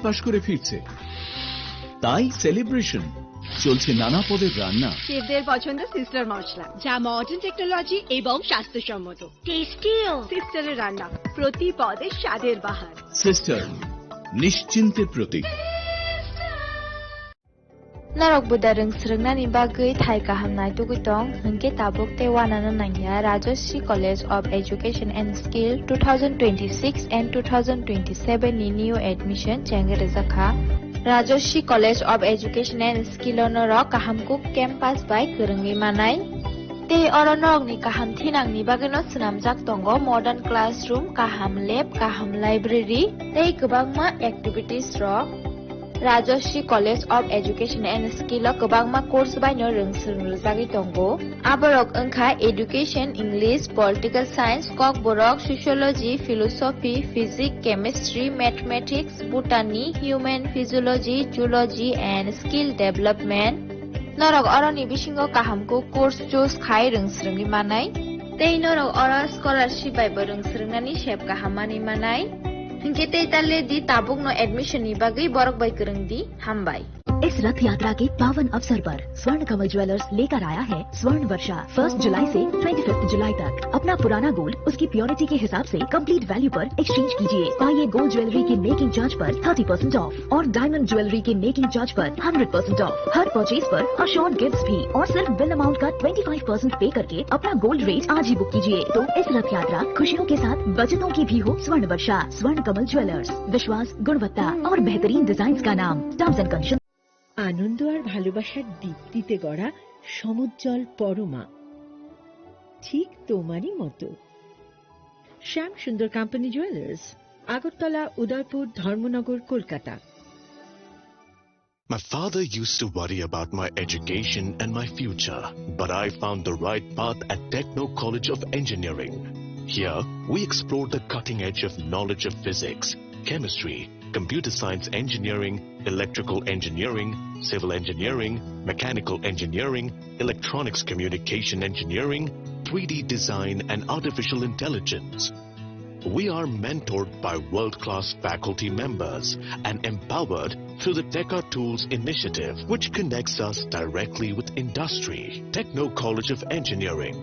পাশ করে ফিরছে, তাই সেলিব্রেশন চলছে নানা পদের রান্না। শেফদের পছন্দ সিস্টার মশলা, যা মডার্ন টেকনোলজি এবং স্বাস্থ্যসম্মত। টেস্টিও সিস্টারের রান্না, প্রতি পদে স্বাদের বাহার। Sister, নিশ্চিন্তের Pratik. Narok budareng srengna ni bagai thai kahamnai tugutong hingke tabuk tewanana nangya Rajashri College of Education and Skill 2026 and 2027 ni new admission chengere zakha Rajashri College of Education and Skill onorok kahamkuk campus by kerengmi manai te oronok ni kaham thinang ni bagano snamjak tongo modern classroom, kaham lab, kaham library tei kwbangma activities rok Rajashri College of Education and Skill kwbangma course baino rungsrungjagi tongo aborok wngkha education, English, political science, kok borok sociology, philosophy, physics, chemistry, mathematics, botany, human physiology, zoology and skill development norok oroni bisingo kahamko course choose khai rungsrungi manai tei norok ora scholarship bai rungsrungnani shep kahamani manai hingke tei talle di tabuk no admission ni bagai borok bai kereng di hambai। इस रथ यात्रा के पावन अवसर पर स्वर्ण कमल jewellers लेकर आया है स्वर्ण वर्षा 1 जुलाई से 25 जुलाई तक। अपना पुराना गोल्ड उसकी प्योरिटी के हिसाब से कंप्लीट वैल्यू पर एक्सचेंज कीजिए। पाइए गोल्ड ज्वेलरी के मेकिंग चार्ज पर 30% ऑफ और डायमंड ज्वेलरी के मेकिंग चार्ज पर 100% ऑफ। हर परचेज पर अशोर्ड गिफ्ट्स भी और सिर्फ बिल अमाउंट का 25% पे करके अपना गोल्ड रेट आज ही बुक कीजिए। तो इस रथ यात्रा खुशियों के साथ बचतों की भी हो। स्वर्ण वर्षा, स्वर्ण कमल ज्वेलर्स, विश्वास, गुणवत्ता और बेहतरीन डिजाइन का नाम। Terms and conditions. আনন্দ আর ভালোবাসার দীপ্তিতে গড়া সমুজ্জ্বল পরমা, ঠিক তোমারই মতো। শ্যাম সুন্দর company jewellers, Agartala, Udaipur, Dharmanagar, Kolkata. My father used to worry about my education and my future, but I found the right path at Techno College of Engineering. Here, we explored the cutting edge of knowledge of physics, chemistry, computer science engineering, electrical engineering, civil engineering, mechanical engineering, electronics communication engineering, 3D design and artificial intelligence. We are mentored by world-class faculty members and empowered through the Teka Tools initiative, which connects us directly with industry. Techno College of Engineering.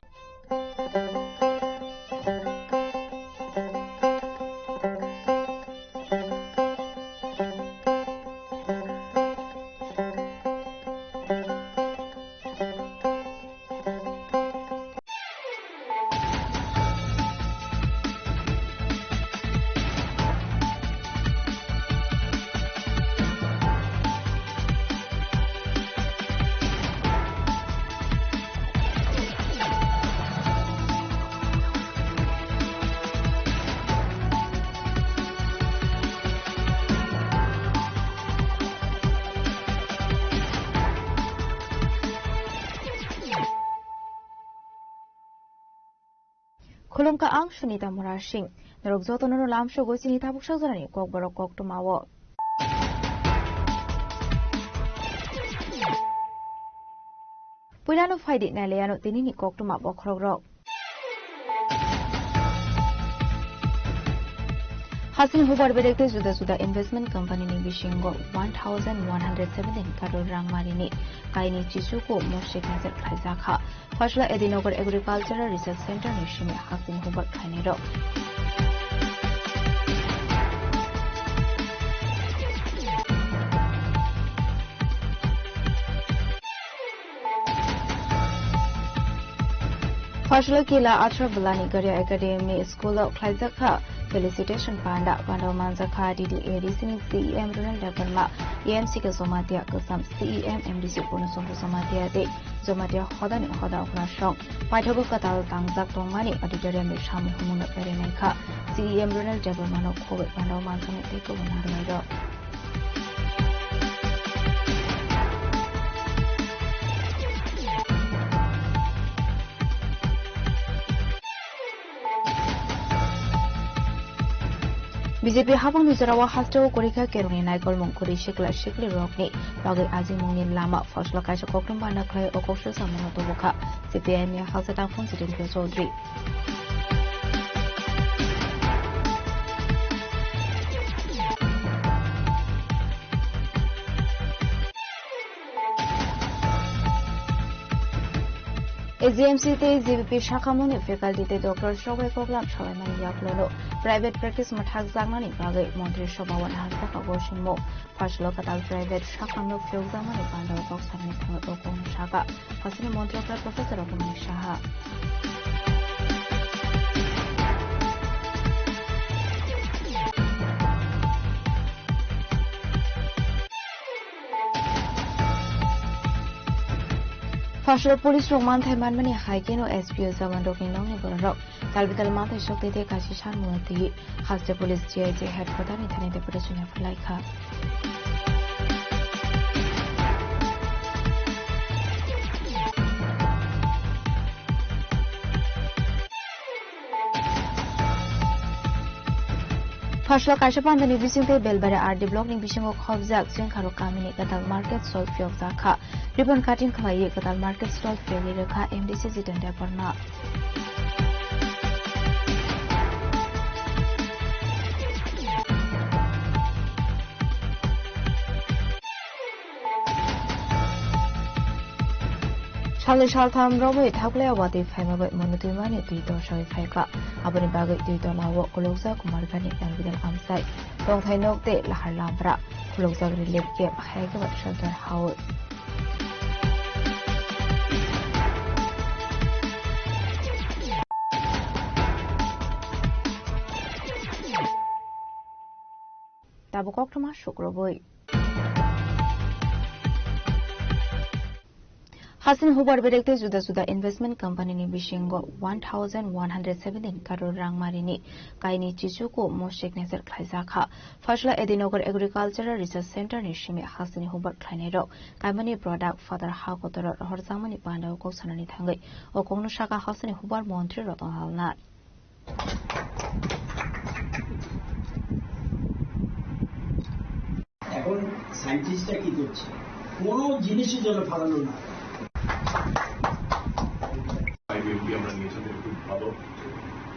Khulumka ang Sunita Murashing, narugzoto no lam shogo sinitabuk shagzarani kok borok kok tumawo. Pulano faidi na leyano tinini kok tumabo khorogrok. Hasil hubar bedekte juda-juda investment company ni bishingo 1117 crore rang marini kaini chisuko moshik nazar khaizakha Fashla Edinogar Agricultural Research Center ni shime hasin hubar khainero Fashla kila atra bulani Garya Academy School of Khaizakha Felicitation Panda Pandaman Zakha DDA Racing CEM Ronald Development EMC ke Somatia Kasam CEM MDC Punusum Somatia de Somatia Hodani Hoda Nashong Paithogo Katal Tangjak Tongmani Auditorium Sham Humuna Pereneka CEM Ronald Development Kobe Pandaman Samete ko Bonaro BJP habang nijarawa hasteo korika keruni naikol mongkori shikla shikli rokni bagai aji mungni lama fasla kaisa kokrom bana khai okoksho samono tobuka CPM ya halsatang phone sitin ke Chaudhary এজিএমসিতে GBP শাখামনি ফেকাল্টিতে doctor সবাই programme সবাই মানে ইয়াকলো private practice মাঠাক জাগনানি বাগৈ মন্ত্রী সভাওয়ান হাসা গসিমো first কাতাল private শাখামনো ফিউক জাগনানি বান্দাও গকসানি থাঙ্গো দকং শাখা ফাসিনি মন্ত্রকরা প্রফেসর রকমনি Saha Fashion police roman thaiman mani haikin o SPO zaman doking nong ni borok talbital mathai shokti te kashi shan muati haste police GIJ headquarter ni thane deputation ya fulai kha Fashion kashapan ni bising te belbare RD block ni bising o khobjak sing kharo kamini katal market sol fyok zakha ribbon cutting khlai katal market stall fairly rakha MDC jitan da parna Shali Shaltham Robo Tagle Awati Family Monutimani Tito Shoy Faika Abani Bagai Tito Nawo Kulosa Kumargani and Vidal Amsai Dong Thai Nok De Lahar Labra Kulosa Relief Game Hagavat Shelter Howard Tabukok Toma Shukroboy Hasan Hubar Bedekte Juda Juda Investment Company ni Bishingo 1,117 crore rang marini kaini Chichuko Moshik Nezer Klaizakha Fashla Edinogar Agricultural Research Center ni Shimi Hasan Hubar Klainero Kaimani product father Hakotor Horzamani Panda Ko Sanani Thangai Okongno Shaka Hasan Hubar Montri Roton Halnat এখন সায়েন্টিস্টরা কি করছে কোনো জিনিসের জন্য ফালানো না আমরা নিয়েছিলাম খুব ভালো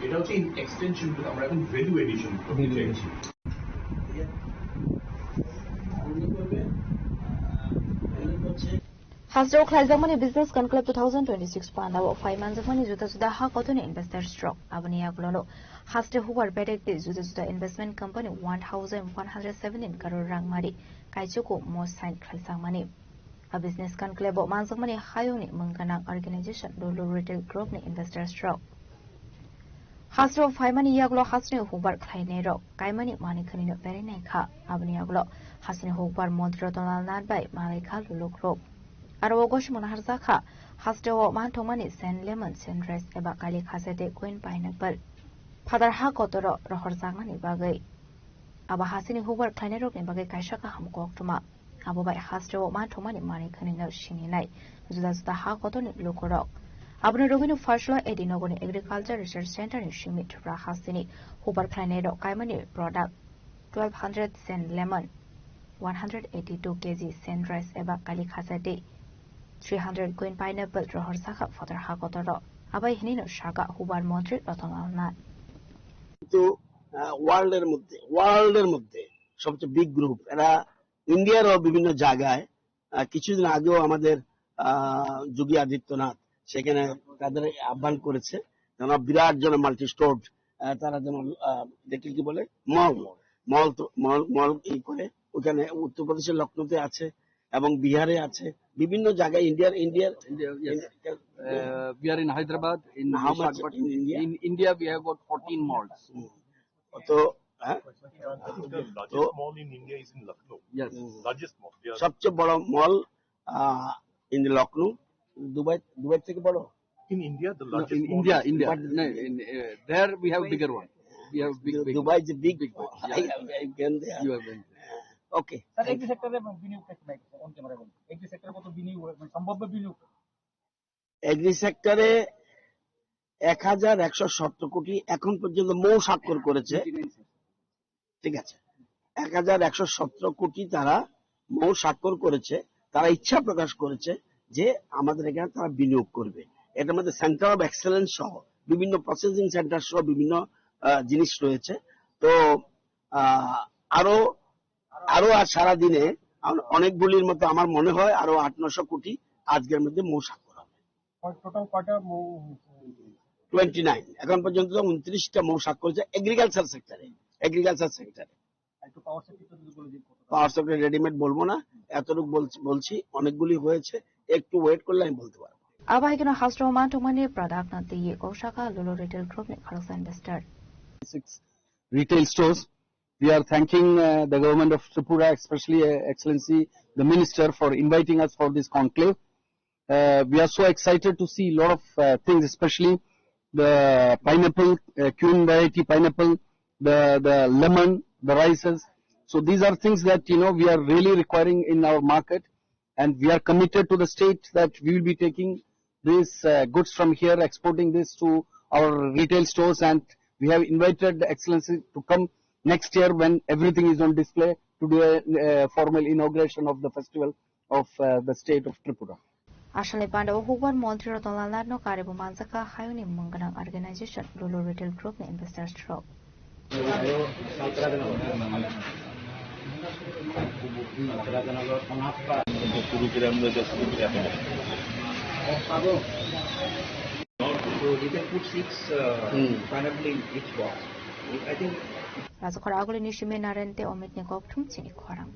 এটা হচ্ছে এক্সটেনশন আমরা এখন ভ্যালু এডিশন করতে চাইছি Hasro Klaizamani Business Conclave 2026 Pandawo 5 months of money Juda Juda Ha Cotton Investor Stroke Abani Aglono Haste Hubar Bedek Juda Juda Investment Company 1,117 crore rang mari Kaichuko most signed Klaizamani A business conclave months of money Hayoni Munganang Organization Lulu Retail Group ni Investor Stroke Hasro 5 money Yaglo Hasne Hubar Klainero Kaimani Mani Kanino Perineka Abani Aglo Hasne Hubar Modrotonal Nadbay Malika Lulu Group Aro gosh monaharzakha hastewo mantomani sen lemon sen rice eba kali khasete queen pineapple father ha kotoro rohorzangani bagai aba hasini hubar khainero ni bagai kaishaka hamko oktuma abo bai hastewo mantomani mani khanina shinginai juda juda ha kotoni lokoro abne roginu fashla edinogoni agriculture research center ni shimit ra hasini hubar khainero kaimani product 1200 sen lemon 182 kg sen rice eba kali khasete 300 queen pineapple rohor sakha father hakotoro abai hinino shaga hubar মন্ত্রী রতন আলনাথ তো ওয়ার্ল্ডের মধ্যে সবচেয়ে big group এরা ইন্ডিয়ারও বিভিন্ন জায়গায় কিছুদিন আগেও আমাদের যোগী আদিত্যনাথ সেখানে তাদের আহ্বান করেছে যেন বিরাট জন মাল্টি স্টোর তারা যেন দেখি কি বলে মল ই করে ওখানে উত্তরপ্রদেশের লখনৌতে আছে এবং বিহারে আছে বিভিন্ন জায়গায় ইন্ডিয়ার we are in Hyderabad in how much in India? In India we have got 14 malls. তো the largest mall in India is in Lucknow. Yes. Largest mall. Yeah. সবচেয়ে বড় মল ইন লখনৌ দুবাই থেকে বড় In India, the No, largest in mall India, is India. But- No, there we have bigger one. We have big. Dubai যে big one. Yeah. You have been. Okay sir agri সেক্টরে বিনিয়োগ on camera বলুন agri সেক্টরে কত বিনিয়োগ সম্ভাব্য বিনিয়োগ agri সেক্টরে 1,117 কোটি এখন পর্যন্ত মৌ স্বাক্ষর করেছে ঠিক আছে 1,117 কোটি তারা মৌ স্বাক্ষর করেছে তারা ইচ্ছা প্রকাশ করেছে যে আমাদের এখানে তারা বিনিয়োগ করবে এটার মধ্যে সেন্টার অফ এক্সেলেন্স সহ বিভিন্ন প্রসেসিং সেন্টার সহ বিভিন্ন জিনিস রয়েছে তো আরো আজ সারাদিনে অনেকগুলির মতো আমার মনে হয় আরো 800-900 কোটি আজকের মধ্যে মৌ স্বাক্ষর হবে টোটাল কয়টা মৌ 29 এখন পর্যন্ত 29টা মৌ স্বাক্ষর করেছে এগ্রিকালচার সেক্টরে। একটু পাওয়ার সেক্টর যদি বলে দিন পাওয়ার সেক্টরে রেডিমেড বলবো না, এতটুকু বলছি অনেকগুলি হয়েছে, একটু ওয়েট করলে আমি বলতে পারবো। Abaikino Hastroman to money product not the Oshaka Lulu Retail Group Nicholas Investor. 6 retail stores. We are thanking the government of Tripura, especially Excellency the Minister, for inviting us for this conclave. We are so excited to see a lot of things, especially the pineapple, Queen variety pineapple, the lemon, the rices. So these are things that we are really requiring in our market, and we are committed to the state that we will be taking these goods from here, exporting this to our retail stores, and we have invited the Excellency to come next year when everything is on display to do a formal inauguration of the festival of the state of Tripura. Ashale Panda Huban Montreal Tolalano Karibu Manzaka Hayuni Munganang Organization Lulu Retail Group Investors Stroke. So you can put 6 pineapple in each box. I think Razakor Aguli Nishime Narente Omit Nikok Tumchini Korang.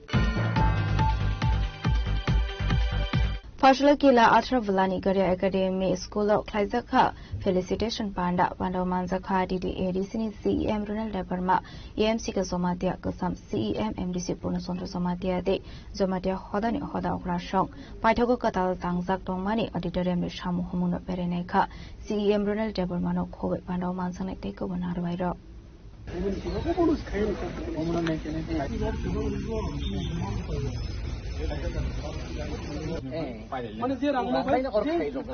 Partial Kila Atra Valani Garia Academy School of Klaizaka Felicitation Panda Pando Manzaka DDA Disney CEM Runal Deparma EMC Somatia Kusam CEM MDC Punasondro Somatia de Zomatia Hodani Hoda Rashong Paitago Katal Tangzak Domani Auditorium Shamu Humuno Pereneka CEM Runal Deparmano Kobe Pando Mansanek Teko Banarvairo. মানে যে রান্না হয়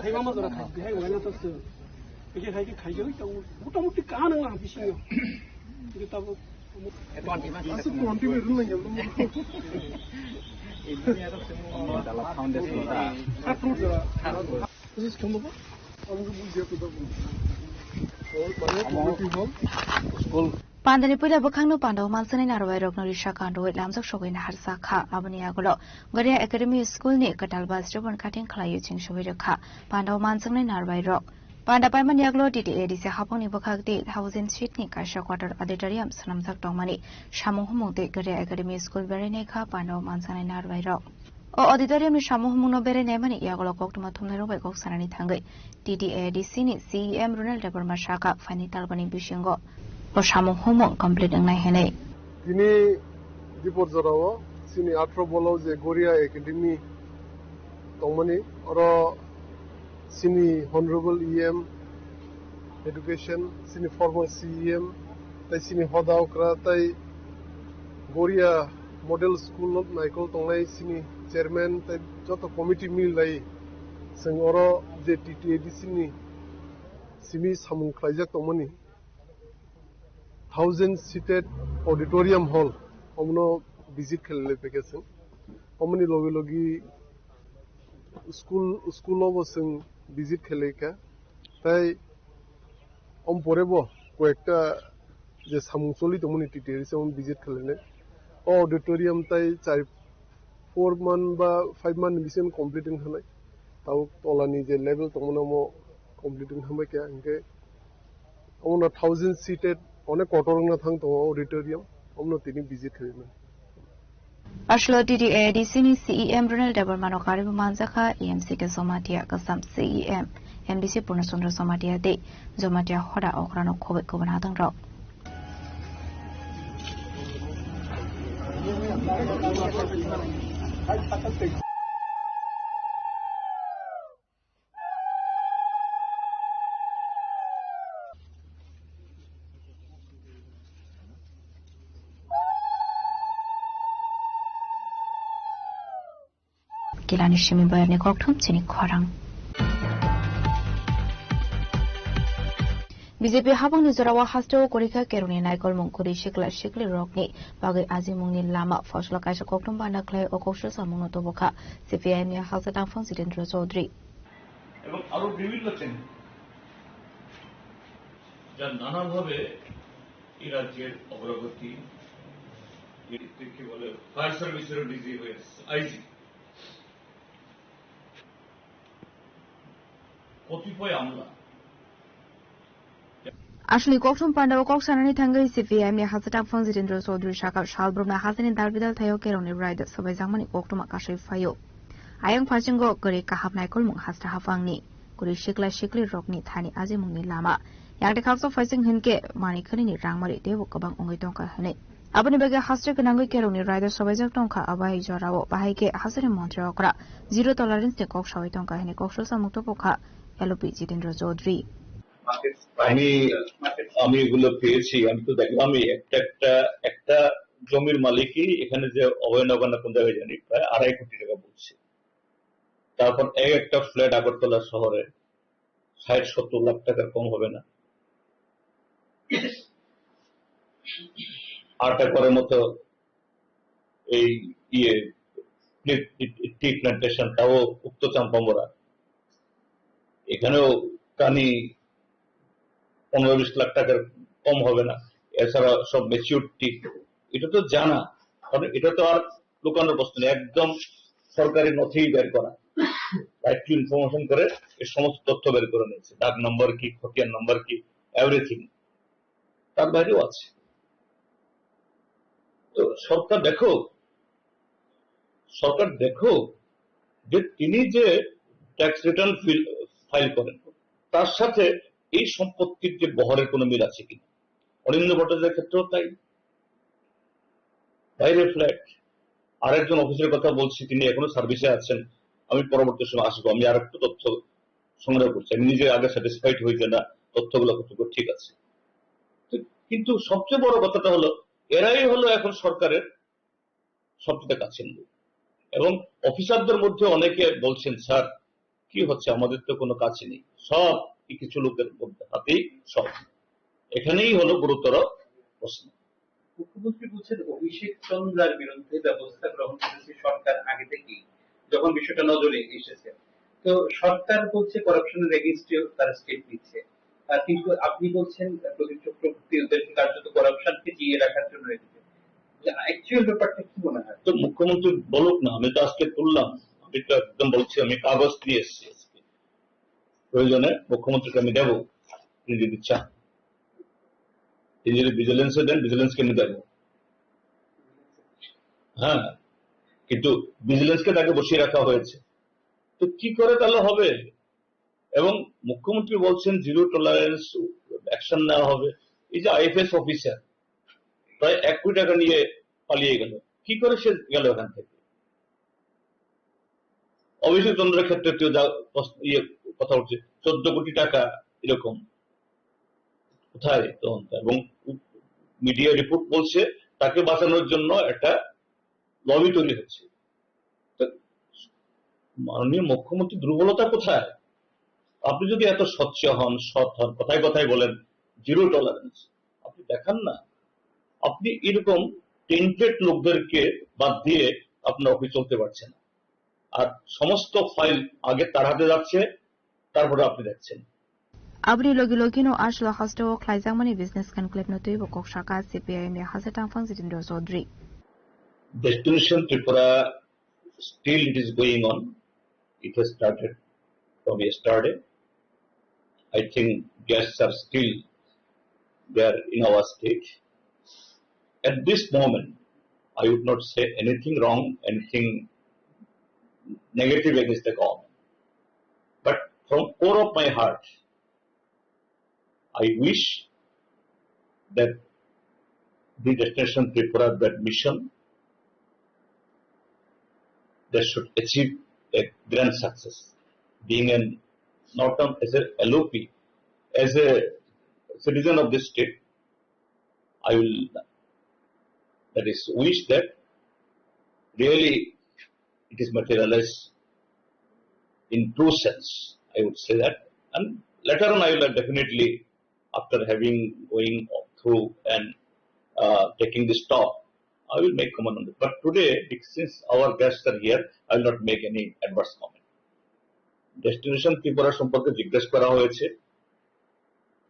খাইবা মা ধরে খাই খাই ওয়ালা তো একে খাইকে খাই গেল তো মোটামুটি কান না বেশি না কিন্তু তাও এত আন্টিমা আছে তো আন্টিমা রুল নাই আমরা এই দুনিয়া তো সেমো দালা ফাউন্ডেশন টা আপলোড করা this come over আমরা বুঝিয়ে তো দাও school Pandani Pida Bakano Pando Mansan in Arway Rognarisha Kando with Lams of Shogin Harsaka, Abaniagolo, Garia Academy School near Catalbas Ribbon Cutting Clayuching Shovika, Pando Mansan in Arway Rock. Panda Pamaniaglo did Edis Haponi Bokak date, Housing Street Nikasha Quarter Auditorium, Sanamsak Domani, Shamuhumu de Garia Academy School Bereneka, Pando Mansan in Arway Rock. O auditorium Shamuhumuno Berenemani Yagolo Koktumatum Robe Sanani Tangi, DDA Dicini, CEM Runal Debormashaka, Fanny Talbani Bishingo. O Shamuhumo completing Nahene. Tini Dipot Zorawa, Sini Atro Bolo, the Goria Academy Tomani, or Sini Honorable EM Education, Sini former CEM, Tai Sini Hoda Okra, Tai Goria Model School of Michael Tongai, Sini Chairman, Tai Jota Committee Mill Lai, Sangoro, the TTA Sini Simi Samun Klajak Tomani. 1000-seated auditorium hall हमनो visit खेलने पे कैसे हमने लोगी स्कूलों वो संग visit खेले क्या ताई हम परे वो कोई एक जे सामुसोली तो मुनी टीटी से हम visit खेलने auditorium ताई चाहे 4 month बा 5 month mission completing हमें ताऊ तोलानी जे level तो मुना मो completing हमें क्या इनके हमने 1000-seated অনেক কটরংনা থাকতো অডিটোরিয়াম আমরা তিনি ভিজিট করিলেন Ashlo DDA Disini CEM Runal Debormano Karibu Manzaka EMC ke Somatia Kasam CEM MDC Punasondro Somatia de Zomatia Hoda Okrano Kobe Kobanatang Rock. Kilani Shimi Bayani Koktum Sini Korang. BJP Habang Nizarawa Hasto Korika Keruni Naikol Mungkuri Shikla Shikli Rockni Bagi Azimuni Lama Foshla Kaisa Koktum Banda Clay Okosho Samuno Toboka CPM Hasatang Fon Sidendra Chaudhry. এবং আরো বিভিন্ন change যা নানাভাবে এই রাজ্যের অগ্রগতি কি বলে ফায়ার সার্ভিসের ডিজি হয়েছে আইজি কতিপয় আমলা Ashley Koktum Panda Koksanani Tanga CPM Hasatan Fonzitindro Sodri Shaka Shalbrumna Hasan Dalvidal Tayo Keroni Ride Sobazamani Koktum Akashi Fayo. Ayang Pachingo Gori Kahap Naikol Mung Hasta Hafangni, Gori Shikla Shikli Rokni Tani Azimuni Lama. Yang the Council facing Hinke, Manikani Rangmari Devo Kabang Ungitonka Hane. Abani Bega Hasta Kanangi Keroni Ride Sobazak Tonka Abai Jorao, Bahike Hasan Montreokra, Zero Tolerance the Kok Shawitonka Hane Kokshosa Mutopoka, LOP Jitindro Zodri. আমি এগুলো পেয়েছি, আমি তো দেখলাম একটা জমির মালিকই এখানে যে অবৈধ কোন জায়গায় জানি প্রায় 2.5 কোটি টাকা বলছে। তারপর একটা ফ্ল্যাট আগরতলা শহরে 60-70 লাখ টাকার কম হবে না। 8 একরের মতো এই টি প্ল্যান্টেশন, তাও উক্ত চাম্পামরা, এখানেও কানি 15-20 লাখ টাকার কম হবে না। এছাড়া সব ম্যাচিউরিটি, এটা তো জানা, কারণ এটা তো আর লুকানোর প্রশ্ন নেই, একদম সরকারি নথিই বের করা, রাইট টু ইনফরমেশন করে এই সমস্ত তথ্য বের করে নিয়েছে, ডাক নাম্বার কি, খতিয়ান নাম্বার কি, এভরিথিং তার বাইরেও আছে। তো সরকার দেখো যে তিনি যে ট্যাক্স রিটার্ন ফাইল করেন তার সাথে এই সম্পত্তির যে বহরের কোনো মিল আছে কিনা। অনিন্দ্য ভট্টাচার্যের ক্ষেত্রেও তাই, বাইরে ফ্ল্যাট। আরেকজন অফিসের কথা বলছি, তিনি এখনো সার্ভিসে আছেন, আমি পরবর্তী সময় আসবো, আমি আর একটু তথ্য সংগ্রহ করছি, আমি নিজে আগে স্যাটিসফাইড হই যে না তথ্যগুলো কতটুকু ঠিক আছে। কিন্তু সবচেয়ে বড় কথাটা হলো এরাই হলো এখন সরকারের সবচেয়ে কাছের লোক, এবং অফিসারদের মধ্যে অনেকে বলছেন স্যার কি হচ্ছে, আমাদের তো কোনো কাছে নেই, সব কিছু লোকের মধ্যে হাতেই সব। এখানেই হলো গুরুতর প্রশ্ন। মুখ্যমন্ত্রী বলছেন অভিষেক চন্দ্রার বিরুদ্ধে ব্যবস্থা গ্রহণ করেছে সরকার আগে থেকেই, যখন বিষয়টা নজরে এসেছে। তো সরকার বলছে করাপশনের এগেইনস্টে তারা স্টেপ নিচ্ছে, কিন্তু আপনি বলছেন প্রদীপ চক্রবর্তী ওদেরকে কার্যত করাপশনকে জিয়ে রাখার জন্য রেখেছে। অ্যাকচুয়াল ব্যাপারটা কি মনে হয়? তো মুখ্যমন্ত্রী বলুক না, আমি তো আজকে তুললাম, আমি তো একদম বলছি, আমি কাগজ দিয়ে এসেছি, প্রয়োজনে মুখ্যমন্ত্রীকে আমি দেবো, তিনি যদি চান। তিনি যদি ভিজিলেন্সে দেন, ভিজিলেন্সকে আমি দেবো, হ্যাঁ, কিন্তু ভিজিলেন্সকে তাকে বসিয়ে রাখা হয়েছে, তো কি করে তাহলে হবে? এবং মুখ্যমন্ত্রী বলছেন জিরো টলারেন্স অ্যাকশন নেওয়া হবে। এই যে আইএফএস অফিসার প্রায় 1 কোটি টাকা নিয়ে পালিয়ে গেল, কি করে সে গেল এখান থেকে? অভিষেক চন্দ্রের ক্ষেত্রে কেউ কথা উঠছে 14 কোটি টাকা এরকম, কোথায় তদন্ত? এবং মিডিয়া রিপোর্ট বলছে তাকে বাঁচানোর জন্য একটা লবি তৈরি হচ্ছে। মাননীয় মুখ্যমন্ত্রী দুর্বলতা কোথায়? আপনি যদি এত স্বচ্ছ হন, সৎ হন, কথায় কথায় বলেন জিরো টলারেন্স, আপনি দেখান না। আপনি এরকম টেন্টেড লোকদেরকে বাদ দিয়ে আপনার অফিস চলতে পারছে না, আর সমস্ত ফাইল আগে তার হাতে যাচ্ছে, তারপরে আপনি দেখছেন। Abri Logilogino Ashla Hosto Klaizamani Business Conclave Notivo Kokshaka CPIM Hasatan Fonzitindro Sodri. Destination Tripura, still it is going on. It has started from yesterday. I think guests are still there in our state. At this moment, I would not say anything wrong, anything negative against the government. But from core of my heart, I wish that the Destination Tripura, that mission, that should achieve a grand success. Being not as a LOP, as a citizen of this state, I will, that is, wish that really it is materialized in true sense. I would say that, and later on I will definitely, after going through and taking this talk, I will make comment on it. But today, since our guests are here, I will not make any adverse comment. Destination Tripura সম্পর্কে জিজ্ঞেস করা হয়েছে,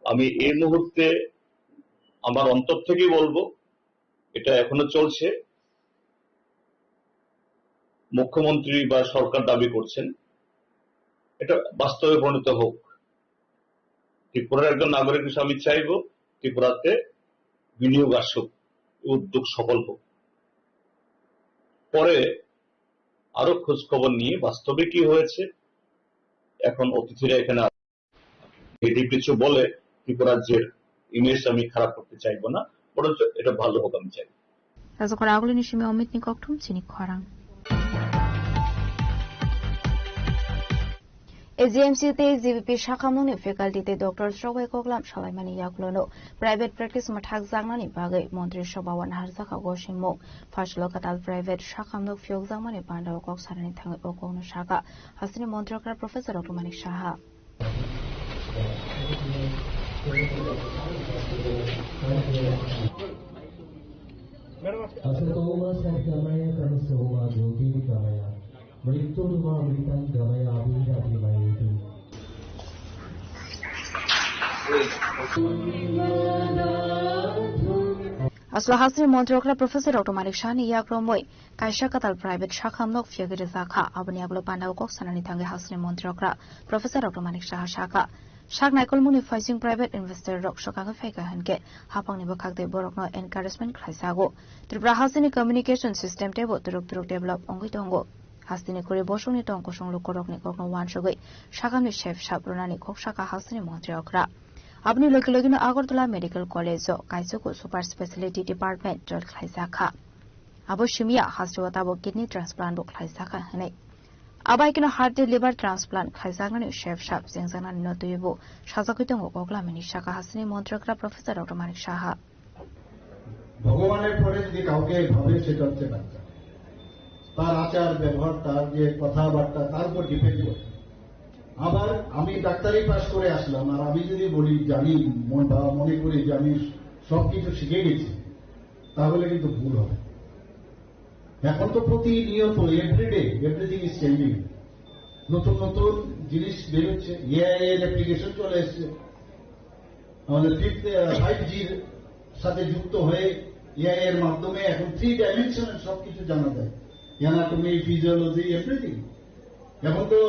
আমি এই মুহূর্তে আমার অন্তর থেকেই বলবো এটা এখনো চলছে। মুখ্যমন্ত্রী বা সরকার দাবি করছেন এটা বাস্তবে পরিণত হোক। ত্রিপুরার একজন নাগরিক হিসেবে আমি চাইব ত্রিপুরাতে বিনিয়োগ আসুক, উদ্যোগ সফল হোক, পরে আরো খোঁজ খবর নিয়ে বাস্তবে কি হয়েছে। এখন অতিথিরা এখানে নেগেটিভ কিছু বলে ত্রিপুরা রাজ্যের ইমেজ আমি খারাপ করতে চাইবো না, বরঞ্চ এটা ভালো হোক আমি চাই। রাজকর আগলিনি সিমি অমিত নিককঠুম চিনি খরাং এজিএমসিতে জিবিপি শাখাमुंनि फेकाल्टीते डॉक्टर स्रवै कोगलाम सलाइमानि याग्लोनो प्राइवेट प्रैक्टिस मथाक जांगनानि बागै मन्त्री सभावन हारजाखा गसिमो फासलो काताल प्राइवेट शाखामनो फियोग जांगमानि बान्दाव कक सारानि थाङै ओकौनो शाखा हासिनि मन्त्रकरा प्रोफेसर अटोमानिक Saha Aslo hasri montrokra professor automatic shani yakromoi kaisha katal private shakhamnok fiagire zakha abani ablo pandau kok sanani thange hasri montrokra professor automatic shaka shak naikol muni facing private investor rok shokanga faika hanke hapangni bakhakde borokno encouragement khaisago tripura hasini communication system tebo turuk develop ongoi tongo hasini kore bosoni tongko songlok korokni kokno wansogoi shakamni chef shaprunani kok shaka hasini montrokra আপনি লগে লগে Agartala medical college কাইসুকু super speciality department জল খাইজাখা আবো শিমিয়া হাসপাতাল kidney transplant খাইজাখা হনে আবাই কিনো হার্ট লিভার ট্রান্সপ্লান্ট খাইজাগানি শেফ সাপ জেংজানানি নতুইবো সাজাকৈতং গগলামিনি শাখা হাসনি মন্ত্রকরা প্রফেসর অটোমানিক সাহা ভগবানের পরে যদি কাউকে ভাবে সেটা হচ্ছে বাচ্চা, তার আচার ব্যবহার, তার যে কথাবার্তা তার উপর ডিপেন্ড করে। আবার আমি ডাক্তারি পাস করে আসলাম আর আমি যদি বলি জানি মনে করি যে আমি সবকিছু শিখে গেছি, তাহলে কিন্তু ভুল হবে। এখন তো প্রতিনিয়ত এভরিডে এভরিথিং ইজ চেঞ্জিং, নতুন নতুন জিনিস বেরোচ্ছে, এআই এর অ্যাপ্লিকেশন চলে এসছে, আমাদের 5Gর সাথে যুক্ত হয়ে এআই এর মাধ্যমে এখন 3 ডাইমেনশনের সবকিছু জানা যায়, অ্যানাটমি, ফিজিওলজি, এভরিথিং। এখন তো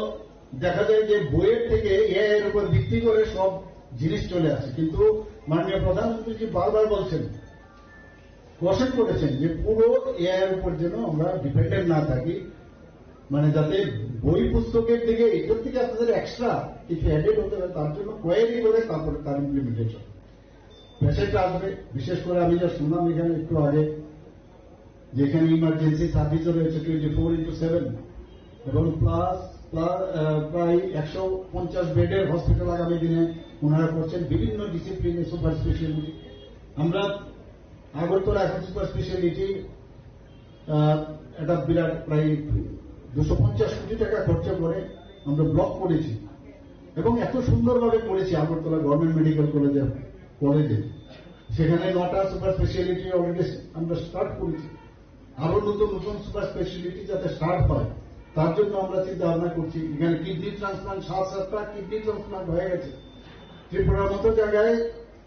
দেখা যায় যে বইয়ের থেকে এআই এর উপর ভিত্তি করে সব জিনিস চলে আসে, কিন্তু মাননীয় প্রধানমন্ত্রী বারবার বলছেন, কোশ্চেন করেছেন যে পুরো এআই এর উপর যেন আমরা ডিপেন্ডেন্ট না থাকি, মানে যাতে বই পুস্তকের দিকে এটার থেকে আপনাদের এক্সট্রা কিছু অ্যাডেড হতে হবে, তার জন্য কোয়ারি করে তারপরে তার ইমপ্লিমেন্টেশন। পেশেন্ট আসবে, বিশেষ করে আমি যা শুনলাম এখানে একটু আগে, যেখানে ইমার্জেন্সি সার্ভিসও রয়েছে 24/7 এবং প্রায় 150 বেডের হসপিটাল আগামী দিনে ওনারা করছেন, বিভিন্ন ডিসিপ্লিনে সুপার স্পেশালিটি। আমরা আগরতলা এখন সুপার স্পেশালিটি একটা বিরাট প্রায় 250 কোটি টাকা খরচা করে আমরা ব্লক করেছি এবং এত সুন্দরভাবে করেছি আগরতলা গভর্নমেন্ট মেডিকেল কলেজে। সেখানে 9টা সুপার স্পেশালিটি অলরেডি আমরা স্টার্ট করেছি, আরো নতুন নতুন সুপার স্পেশালিটি যাতে স্টার্ট হয় তার জন্য আমরা চিন্তা ভাবনা করছি। এখানে কিডনি ট্রান্সপ্লান্ট 7-7টা কিডনি ট্রান্সপ্লান্ট হয়ে গেছে। ত্রিপুরার মতো জায়গায়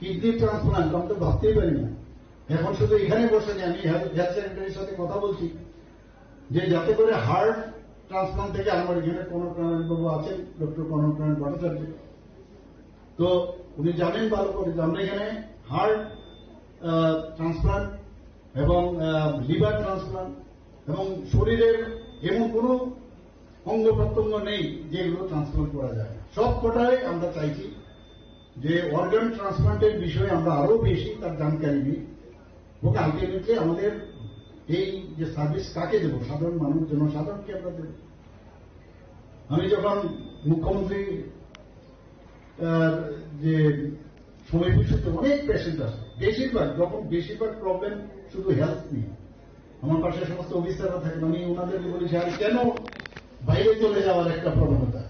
কিডনি ট্রান্সপ্লান্ট আমরা তো ভাবতেই পারি না। এখন শুধু এখানে বসে নেই, আমি হেলথ সেক্রেটারির সাথে কথা বলছি যে যাতে করে হার্ট ট্রান্সপ্লান্ট থেকে আমার এখানে কনকনারায়ণ বাবু আছেন, ডক্টর কনকনারায়ণ ভট্টাচার্য, তো উনি জানেন ভালো করে যে আমরা এখানে হার্ট ট্রান্সপ্লান্ট এবং লিভার ট্রান্সপ্লান্ট এবং শরীরের এমন কোন অঙ্গ প্রত্যঙ্গ নেই যেগুলো ট্রান্সপ্লান্ট করা যায়। সব কটাই আমরা চাইছি যে অর্গান ট্রান্সপ্লান্টের বিষয়ে আমরা আরো বেশি তার জানকারি নিই এবং আলটিমেটলি আমাদের এই যে সার্ভিস কাকে দেব, সাধারণ মানুষ, জনসাধারণকে আমরা দেব। আমি যখন মুখ্যমন্ত্রী যে সময় বিষয়তে অনেক পেশেন্ট আসে, বেশিরভাগ প্রবলেম শুধু হেলথ নিয়ে। আমার পাশে সমস্ত অফিসাররা থাকেন, আমি ওনাদেরকে বলেছি আর কেন বাইরে চলে যাওয়ার একটা প্রবণতা,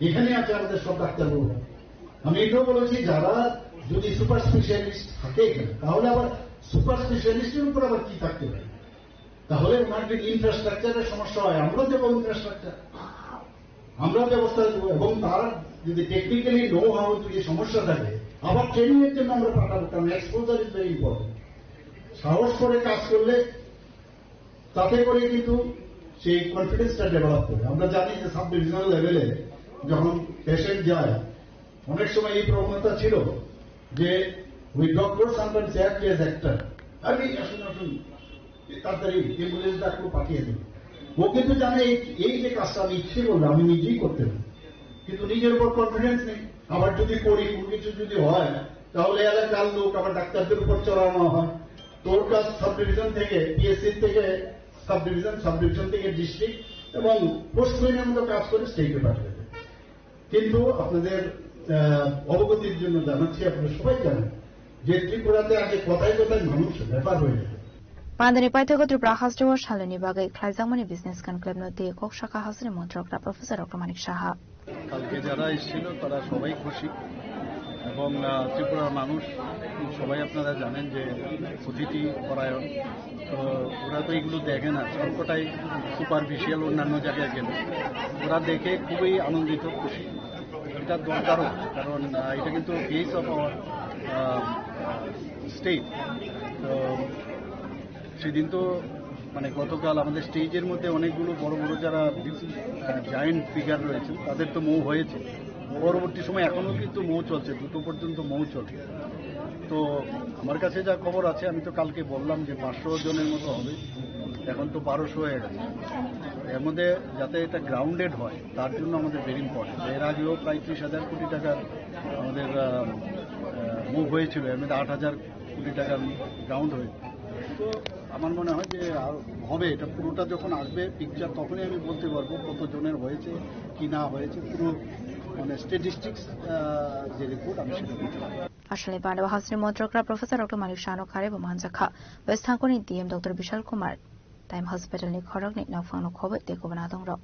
এখানে আছে আমাদের সব ডাক্তারবাবু। আমি এটাও বলেছি যারা যদি সুপার স্পেশালিস্ট থাকে এখানে, তাহলে আবার সুপার স্পেশালিস্টের উপর আবার কি থাকতে পারে, তাহলে ওনার যদি ইনফ্রাস্ট্রাকচারের সমস্যা হয় আমরাও দেবো ইনফ্রাস্ট্রাকচার, আমরাও ব্যবস্থা দেবো, এবং তার যদি টেকনিক্যালি নো হাউ যদি সমস্যা থাকে আবার ট্রেনিং এর জন্য আমরা পাঠাবো, কারণ এক্সপোজার ইজ ভেরি ইম্পর্টেন্ট। সাহস করে কাজ করলে তাতে করে কিন্তু সেই কনফিডেন্সটা ডেভেলপ করে। আমরা জানি যে সাব ডিভিশনাল লেভেলে যখন পেশেন্ট যায় অনেক সময় এই প্রবণতা ছিল যে ওই doctor sometimes act as actor, আমি আসুন আসুন তাড়াতাড়ি অ্যাম্বুলেন্স ডাক্তার পাঠিয়ে দেব। ও কিন্তু জানে এই যে কাজটা আমি ইচ্ছে করলে আমি নিজেই করতে পারি, কিন্তু নিজের উপর কনফিডেন্স নেই। আবার যদি করি কোনো কিছু যদি হয় তাহলে এলাকার লোক আবার ডাক্তারদের উপর চড়ানো হয়। তোর কাজ সাব ডিভিশন থেকে পিএসসি থেকে সাব ডিভিশন থেকে ডিস্ট্রিক্ট এবং পোস্ট ম্যানের মতো কাজ করে স্টেটে পাঠিয়ে দেবে। কিন্তু আপনাদের অবগতির জন্য জানাচ্ছি, আপনারা সবাই জানেন যে ত্রিপুরাতে আগে কথায় কথায় মানুষ ব্যাপার হয়ে যায়। Pandani Paithago Tripura Hasdewa Shalini Bagai Klaizamani Business Conclave Noti Kok Shaka Hasri Montrokra Professor Dr. Manik Saha. কালকে যারা এসেছিল তারা সবাই খুশি এবং ত্রিপুরার মানুষ সবাই আপনারা জানেন যে অতিথি পরায়ণ, তো ওরা তো এগুলো দেখে না, সবকটাই সুপারফিশিয়াল অন্যান্য জায়গায় গেলে ওরা দেখে খুবই আনন্দিত খুশি। এটা দরকারও, কারণ এটা কিন্তু ফেস অফ আওয়ার স্টেট। তো সেদিন তো মানে গতকাল আমাদের স্টেজের মধ্যে অনেকগুলো বড় বড় যারা জায়েন্ট ফিগার রয়েছে তাদের তো মৌ হয়েছে, পরবর্তী সময় এখনো কিন্তু মৌ চলছে, 2টো পর্যন্ত মৌ চলছে। তো আমার কাছে যা খবর আছে, আমি তো কালকে বললাম যে 500 জনের মতো হবে, এখন তো 1200 হয়ে গেছে। এর মধ্যে যাতে এটা গ্রাউন্ডেড হয় তার জন্য আমাদের ভেরি ইম্পর্টেন্ট। এর আগেও প্রায় 30,000 কোটি টাকার আমাদের মুভ হয়েছিল, এর মধ্যে 8,000 কোটি টাকার গ্রাউন্ড হয়েছে। তো আমার মনে হয় যে হবে, এটা পুরোটা যখন আসবে পিকচার তখনই আমি বলতে পারবো কত জনের হয়েছে কি না হয়েছে, পুরো মানে স্ট্যাটিস্টিক্স যে রিপোর্ট আমি সেটা দিতে পারবো। Ashley Pandava Hasri Montrokra Professor Dr. Manik Shano Kare Bomanjakha West Hankoni DM Dr. Bishal Kumar Time Hospital ni Khorok ni Nafano Khobet de Kobanadong Ro.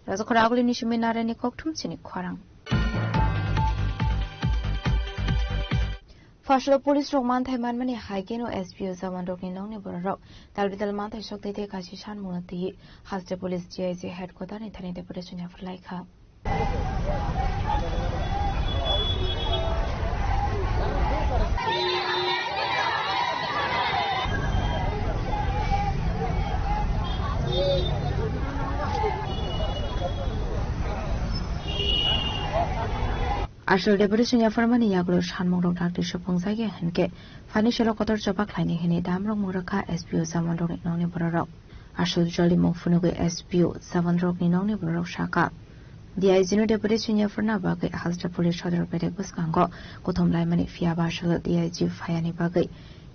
Razokoraguli ni Shiminare ni Koktum Chini Kwarang. Fashion Police Roman Thaiman Mani Hagen or SPO Zaman Dokin Long Niborok, Talvital Manta Shok de Kashishan Munati, has the police GIZ headquarters in Tani Deputation of Laika. Ashal Deputation Yafarmani Yaglo Shanmoro Dr. Shopongzage Henke, Financial Kotor Jabak Line Hene Damro Muraka SPO Zamandok Noni Borok, Ashal Jolly Mofunugu SPO Savandrok Noni Borok Shaka. The Izino Deputation Yafarna Bagay has the police order Bedegus Kango, Kotom Limani Fiaba Shal, the IG Fiani Bagay,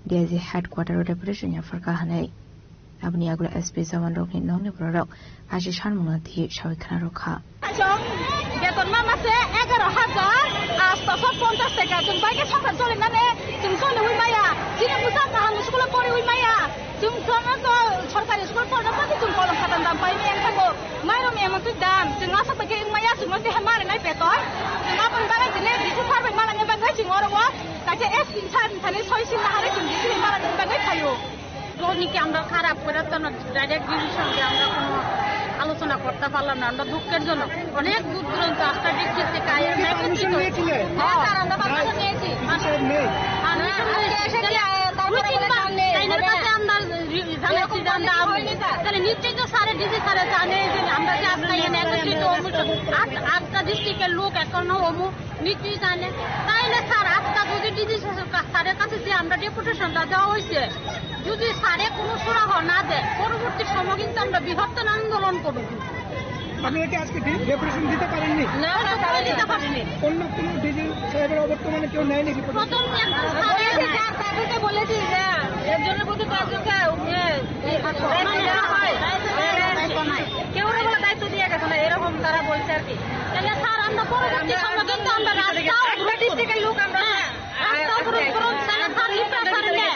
the IG headquarter Deputation Yafarka Hane. Abniaglo SP Zamandok Noni Borok, Ashishan Munati Shawikanaroka. বেতন মাসে 11,000 আর 750 টাকা তুমি বাইকে সংসার চলে মানে তুমি চলে ওই মাইয়া যিনি বুঝা কাহান স্কুলে পড়ে ওই মাইয়া তুমি তো সরকারি স্কুল পড়ে না তুমি কলম খাতার দাম পাইনি এনখাগো মাইরো মেমন তুই দাম তুমি আসা থেকে মাইয়া তুমি তে মারে নাই বেতন তুমি আপন বাগাই দিলে দিতে পারবে মারা নেবা গাই তুমি ওরও তাকে এস ইনসান থানে 6 সিন হারে তুমি দিতে মারা নেবা গাই খাইও রোনিকে আমরা খারাপ করে তো না ডাইরেক্ট ডিভিশনকে আমরা কোনো আলোচনা করতে পারলাম না। আমরা দুঃখের জন্য অনেক দূর দূরান্ত 8টা ডিস্ট্রিক্ট থেকে নিশ্চয়ই তো সারে ডিসি সারে জানে যে আমরা যে আপনার একত্রিত 8টা ডিস্ট্রিক্টের লোক এখনো নিশ্চয়ই জানে। তাইলে স্যার 8টা যদি ডিসি স্যারের কাছে যে আমরা ডেপুটেশনটা দেওয়া হয়েছে, যদি স্যারে কোনো সুরাহ না দেয় পরবর্তী সময় কিন্তু আমরা বৃহত্তর আন্দোলন করব। আপনি কি আজকে ডেপুটেশন দিতে পারেননি? না, দিতে পারিনি। অন্য কোনো ডিজি সাহেবের অবর্তমানে কেউ নেয় নাকি? প্রথম তাদেরকে বলেছি যে এর জন্য বলতে কেউ বলে দায়িত্ব দিয়ে গেছে না, এরকম তারা বলছে আর কি। তাহলে স্যার আমরা পরবর্তী সময় কিন্তু আমরা রাস্তা ডিস্ট্রিক্টের লোক আমরা রাস্তা অবরোধ করুন, তাহলে স্যার লিখতে পারেন না।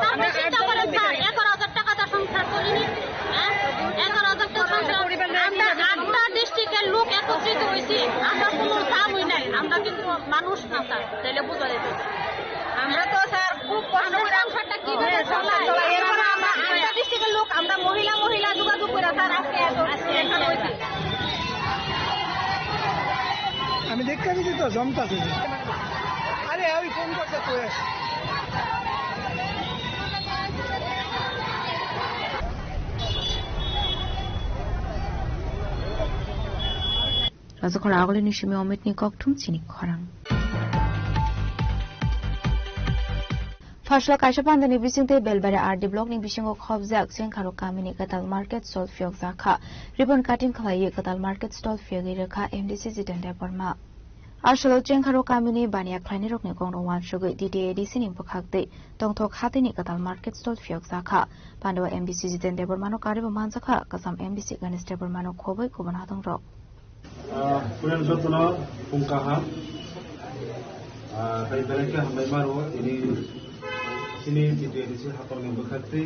তারপর চিন্তা করেন স্যার 11,000 টাকা তার সংসার করিনি, 11,000 টাকা সংসার আমরা 8টা ডিস্ট্রিক্টের লোক একত্রিত হয়েছি, আমরা কোনো দাম হই নাই, আমরা কিন্তু মানুষ না স্যার, তাহলে বোঝা যেত। আমরা তো স্যার খুব কষ্ট করে সংসারটা কিভাবে চালাই, আমরা 8টা ডিস্ট্রিক্টের লোক আমরা মহিলা যোগাযোগ করে স্যার আজকে এখানে হয়েছি। আমি দেখতে পাচ্ছি তো জমতাছে। Rajakor agole nishimi omit ni koktum chini khorang. Fashla kaisa pandani bisingte belbare RD block ni bisingo khobjak chengkharo kamini katal market stall fiok zakha ribbon cutting khlai katal market stall fiagi rekha MDC Jitendra Burma Arshalo chengkharo kamini bania khlaini rokni kongrong wan sugui DDADC ni bukhakte tongthok hatini katal market stall fiok zakha Pandwa MDC Jitendra Burma no karibo manjakha kasam MDC Ganesh Burma no khoboi khobon hatong rok Kulian jotna pungkaha kai daleke hamai maro ini sini DDADC hatong ni bukhakte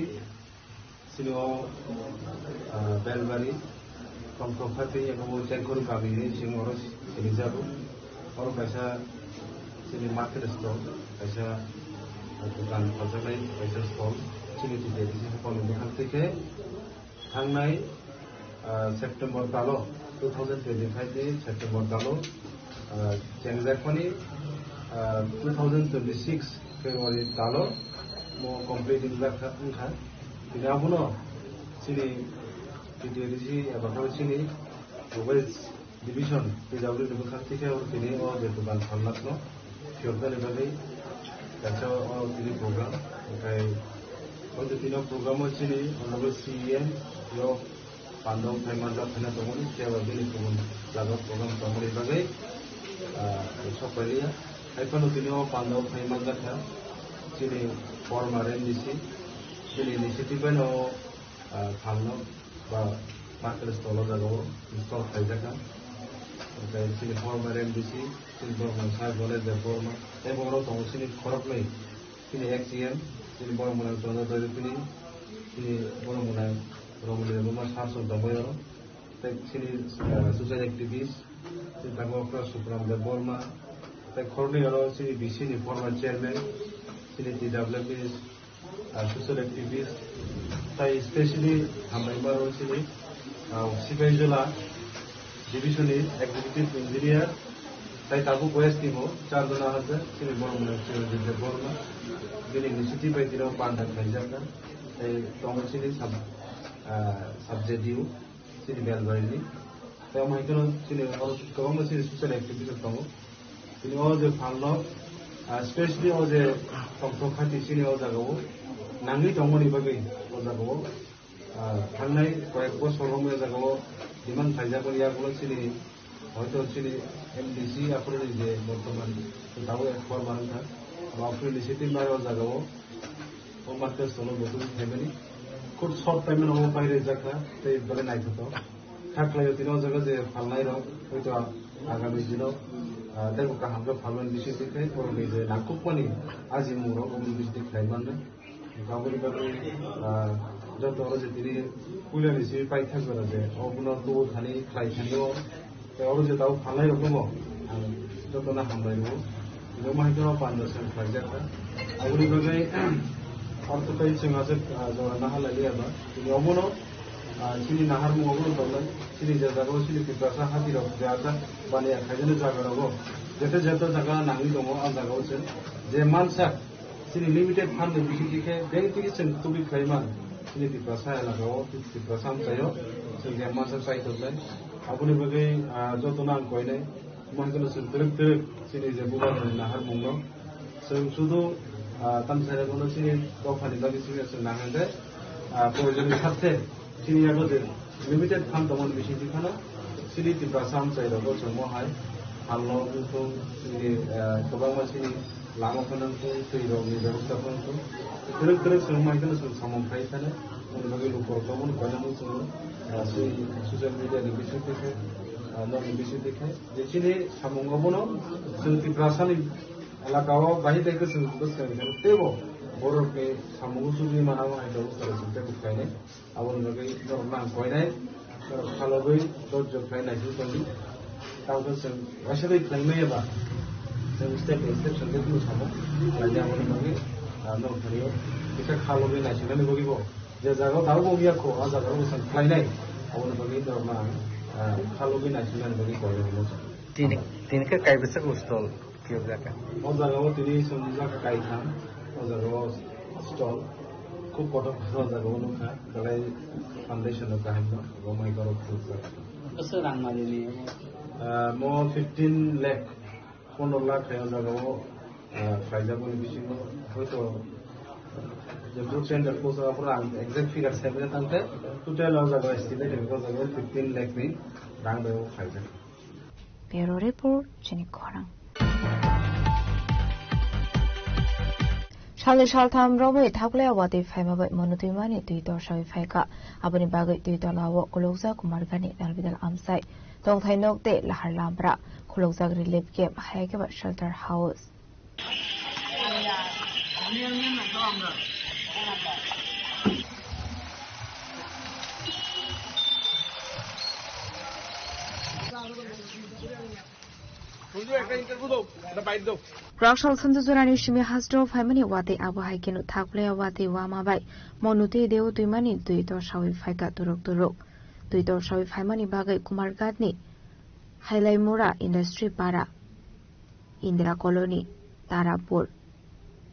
sini o belbari tongthok hati yang chengkharo kamini sing oros sini jabu और पैसा सिनी market stall पैसा दुकान फजनाय पैसा stall सिनी DDADC हपन बुखांते के थांनाय September दालो 2025 नि सेप्टेम्बर दालो चेंगजाकमानि 2026 फेब्रुवारि दालो मो कंप्लीटिंग जाखा उनखा बिनि आबुनो सिनी DDADC एबा सिनी waste Division PW di Bekasi ke orang ini orang di Tuban Falak no, siapa ni bagi, kacau orang ini program, okay, orang itu program macam ni, orang CEM, yo, pandang Thailand dah pernah temu ni, siapa ini pun lagu program temu ni bagi, so perlu, hai pun itu orang pandang Thailand dah kan, sini formaran di sini, sini inisiatif pun orang Thailand, bah market stall dah orang install kerja kan. Okay, sini former MDC, sini former saya boleh jadi former. Baru tahu sini korap lagi, sini XCM, sini baru mulai contoh dari sini baru mulai rumah sarso damoyo. Sini social activist, sini tanggung jawab supram dari former. Korni orang sini BC ni former chairman, sini TWP social activist. Tapi especially hamai baru sini Sipenjola. Division is executive engineer. Saya tahu quest timo 4 jana ada. Sini baru mulai cerita Burma. Jadi inisiatif itu orang pandang kerja kan. Saya tahu sini subject dia. Sini belbar ini. Saya mahu itu sini orang kawan sini social activity tahu. Sini orang je panlo, especially orang je tongtok hati sini orang jago. Nangi tahu ni bagi orang jago. Hanai koyak bos orang orang jago. Diman kerja kerja kalau sini, atau sini MDC apa ni je, berteman, tahu ekspor barang kan, apa inisiatif mana orang jaga, orang market solo betul family, kut short time ni orang pakai jaga, tapi beren naik tu, hak lagi tu orang jaga je falai ro, itu agak bijilo, tapi bukan hamga falun inisiatif ke, orang ni je nakuk pani, aji muro, orang inisiatif lain mana, kau ni beri जब तो औरत जितनी कुल ऐसी पाई था कर रहे हैं और पुनः तो थाने खाई थाने वो तो औरत जितना वो खाना ही रखो वो जब तो ना हम रहे हो जो माहिती हो 5-10 खाई जाता अगली बगै और तो कई जगह से जो नहा लगे अब तो अमुनो सिनी नहर में अमुनो तो लग सिनी जगह को सिनी पितासा हाथी रख जाता बने खाई जाने जगह रखो जैसे जैसे जगह नांगी तो वो अब जगह से जे मानसा सिनी लिमिटेड फंड बिकी दिखे बैंक की सिंह तो भी खाई मान ini di pasar lagu, di pasar saya, sehingga masa saya itu kan, aku ni bagai jodonan kau ini, mungkin terus sini jebukan nahar mungo, sudah tam saya kalau sini kau faham lagi sini senang ada, program khate, sini ada je limited fund teman mesti di mana, sini di pasar saya lagu semua hai, kalau itu sini kebang masih lama pun tu, tidak ni berusaha pun tu. Terus semua itu sama kai sana, orang bagi lupa kamu kalau mu semua social media ni bisa dekat, non bisa dekat. Jadi ni sama kamu no, seperti perasaan ni, ala kau bayi dekat sesuatu sekali. Tebo, orang ke sama usul ni mana mana itu terus seperti bukan ni. Awak bagi orang kau ni, kalau bagi dot job kai ni itu ni, tahu tu sem, macam ni kelima ya bah. Step sampai tu sama, kerja orang bagi. Non kariyo, kita kalau beli nasi kan bagi bo. Jadi jaga tahu bagi aku, jaga aku sen fly naik. Awak bagi tu mana, kalau beli nasi kan bagi kau yang mana. Tini ke kai besar stall, জায়গাও তিনি সঞ্জিজা কাকাই খান ও জায়গাও stall খুব কঠোর জায়গাও নোখা গলাই foundation কাহিনী রমাই করক মো 15 লাখ 15 লাখ জায়গাও ফাইজাবনি বিশিষ্ট হয়তো যেহেতু টেন্ডার পোস্ট আপনার এক্সাক্ট ফিগার সেভেন তাতে টোটাল জায়গা এস্টিমেট এরকম জায়গা 15 লাখ নি রাং বেও ফাইজা Bureau Report Chini Khorang Shali Shaltham Robai Thakle Awati Faimaba Monutimani Twitter Shawi Faika Abani Bagai Twitter Lawo Kulokza Kumargani Dalbidal Amsai Tong Thai Nok De Lahar Lambra Kulokza Relief Camp Hayakaba Shelter House Rakshal Sanduzurani Shimi Hasdro Family Wati Abuhai Kinu Takle Wati Wamabai Monuti Deu Tuimani Duito Shawi Faika Turok Turok Duito Shawi Family Bagai Kumar Gadni Hailai Mura Industry Para Indira Colony Tarapur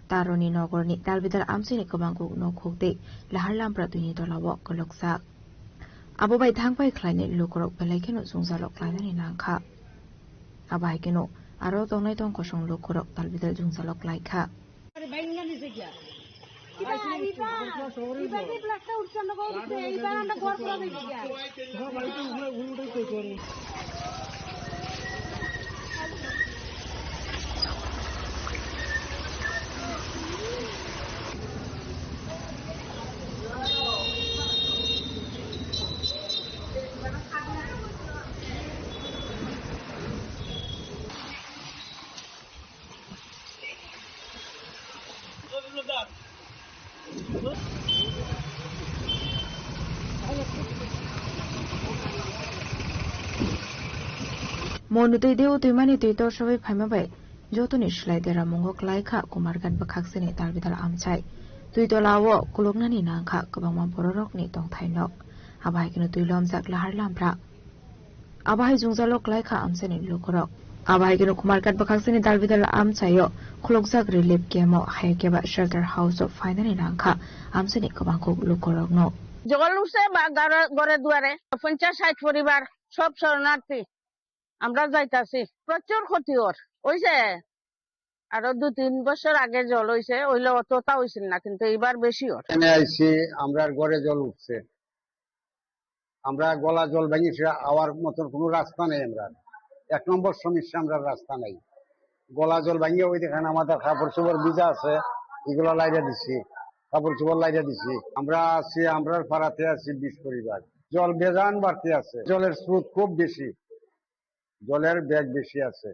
Taroni Nogorni Dalbidal Amsini Kamangu Nokukde Lahar Lambra Dunito Lawo Koloksa Abubai Tangbai Kleine Lukorok Belekino Zungzalok Kleine Nanka Abai Kino Aro Donai Don Koshong Lukorok Dalbidal Zungzalok Laika Monuti Deu Tuimani Twitter Shawi Paimabai Jotuni Shlai Dera Mongok Laika Kumargan Bakaksini Dalbidal Amchai Twitter Lawo Kulognani Nangka Kabangman Pororok Ni Tong Thainok Abai Kinu Tuilom Zak Lahar Lambra Abai Zungzalok Laika Amsini Lukorok Abai Kinu Kumargan Bakaksini Dalbidal Amchayo Kulokzak Relief Kemo Hayakeba Shelter House of Finally Nangka Amsini Kabangkok Lukorok No জগলুসে বা ঘরে দুয়ারে 50-60 পরিবার সব শরণার্থী আমরা যাইতাছি প্রচুর ক্ষতি হইছে আরো 2-3 বছর আগে জল হইছে হইলে অতটা হইছিল না কিন্তু এবার বেশি এখানে আইছি আমরা ঘরে জল উঠছে আমরা গলা জল ভাঙিছে আওয়ার মতন কোনো রাস্তা নেই আমরা এক নম্বর সমস্যা আমরা রাস্তা নাই গলা জল ভাঙিয়ে ওই দেখেন আমাদের কাপড় চোপড় ভিজা আছে এগুলো লাইরা দিছি কাপড় চোপড় লাইরা দিছি আমরা আছি আমরা পাড়াতে আছি 20 পরিবার জল বেজান বাড়তে আছে জলের স্রোত খুব বেশি জলের ব্যাগ বেশি আছে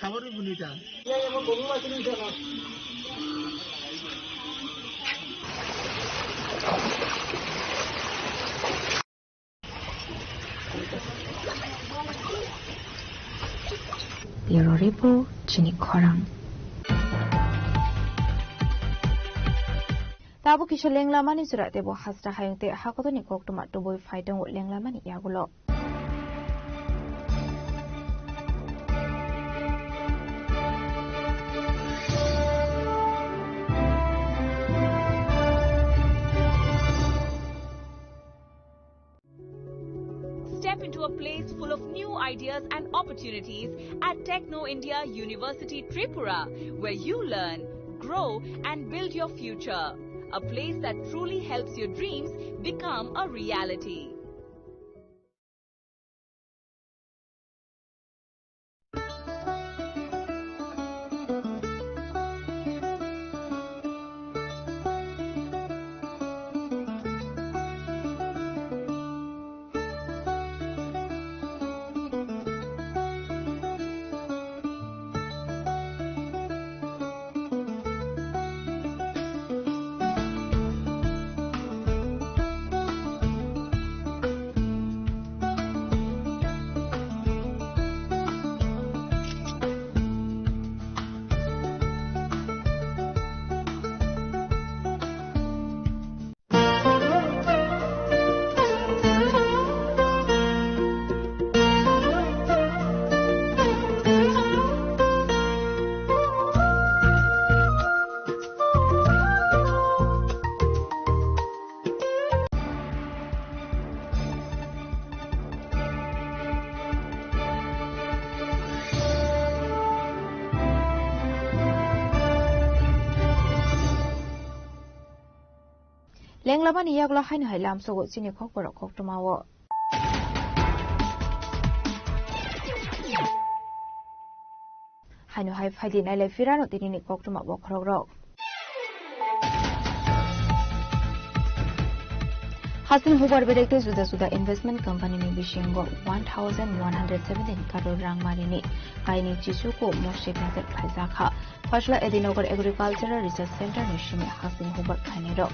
খাবারের বুনিটা Bureau Report Chini Khorang Tabu Kisho Lenglamani Surat Debo Hasra Hayungte Hakotoni Koktuma Tuboi Faitong Lenglamani Yagulo Step into a place full of new ideas and opportunities at Techno India University Tripura, where you learn, grow and build your future. A place that truly helps your dreams become a reality. lenglama ni yaklo hainu hai lam sogo chini khok por khok tumawo hainu hai phaidi nai le firano tinini khok tuma bo khorok rok Hasan Hubar Bedekte Suda Investment Company ni Bishingo 1,117 crore rang marini kaini Chisuko Moshe Benzer Khaizakha Fashla Edinogar Agricultural Research Center ni Shime Hasan Hubar Khanero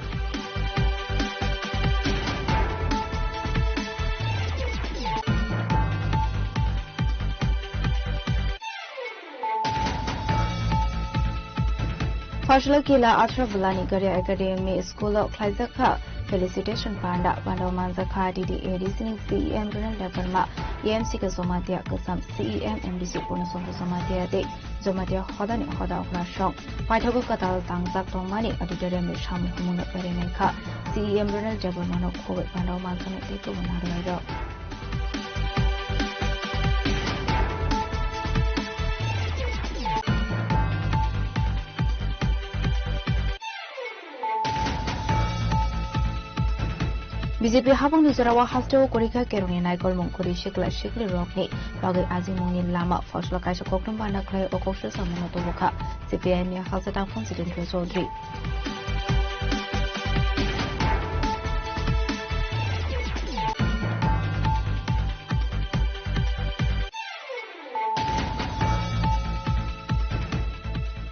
Fashla Kila Atra Bulani Garia Academy School of Khaizakha Felicitation Panda Bandoman Zakha DDA Listening CEM Renal Department EMC ke Somatia Kasam CEM MDC Punasong Somatia de Somatia Hodani Hoda Okrashong Paithago Katal Tangzak Tongmani Auditorium Sham Humuna Pereneka CEM Renal Department Khobe Bandoman Sanate to Wanado BJP habang ni Jarawa hasteo korika keruni naikol mongkori shikli rokni bagai aji mungin lama fosla kaisa kokrom bana klai okosha samono toboka CPI ni halsatang President Chaudhry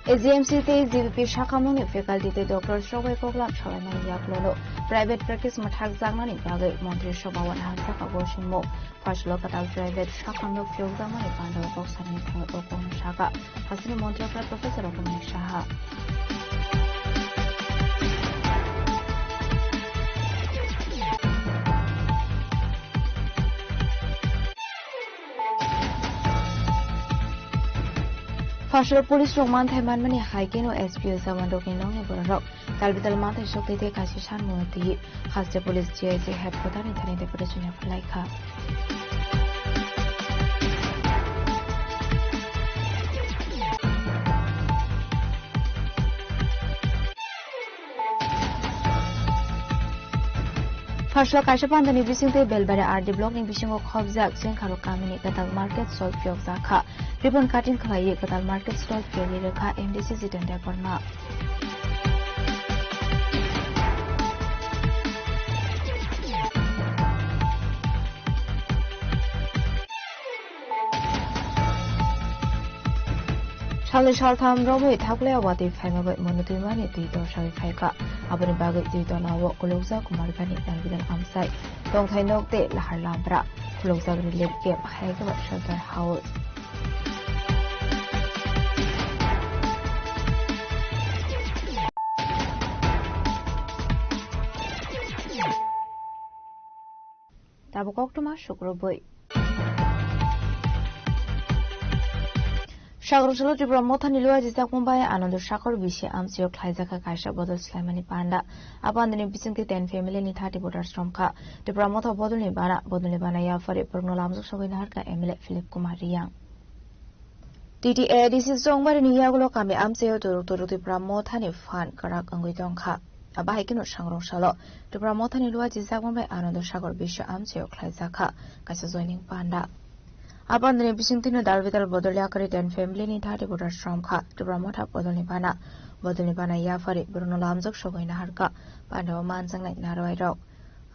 AGMC te GVP shakamuni faculty te Dr. Shobai Koklam Shalamani Yaklono private practice mathak jangmani bagai Montri Shobawan Hansa Kagoshinmo Fashlo Katal private shakamno field zamani Panda Koksani Thakokon Shaka Hasni Montri Professor Okumnik Shaha Fashla police roman thaiman mani haikeno SPO Samando Kinong ni borok talbital mate shokti te kasishan moti haste police GIC headquarter ni thani deputation of laika Fashla Kashapan the Nibising Belbara RD block in Bishing of Hobzak, Senkaro Kamini, Katal Market, Salt Fyokzaka, Ribbon Cutting Kawaii, Katal Market, Salt Fyokaka, MDC Sit and Department. Charlie Shaltham Rowe, Tablea, what if I'm about Monotimani, or Shavi Faika, Abani Bagat, Didona, Kolosa, Kumarkani, and with an Amsai. Don't I know de La Harlambra, Kolosa Relief Game, Haga, Shelter House. Tabukokuma Shukroboy. Shagrosalo Tripura Mothani Lua Jizak Mumbai Anand Shakor Bishi Amsio Klaizaka Kaisha Bodol Slamani Panda upon the Nibisinki 10 family ni 30 voters from Ka Tripura Motha Bodulibana Bodulibana for a Purnolamzo Sovinarka Emile Philip Kumariang TTA this is song by Niagulo Kami Amsio to Tripura Mothani Fan Karak Angudonka Abahikino Shagrosalo Tripura Mothani Lua Jizak Mumbai Anand Shakor Bishi Amsio Klaizaka Kaisa Zoining Panda Upon the Bisintino Dalvital Bodoliakari and family in 30 voters from Ka to Ramota Bodolibana Yafari, Bruno Lamzok Shogoina Harka, Panda Mansang like Naroiro.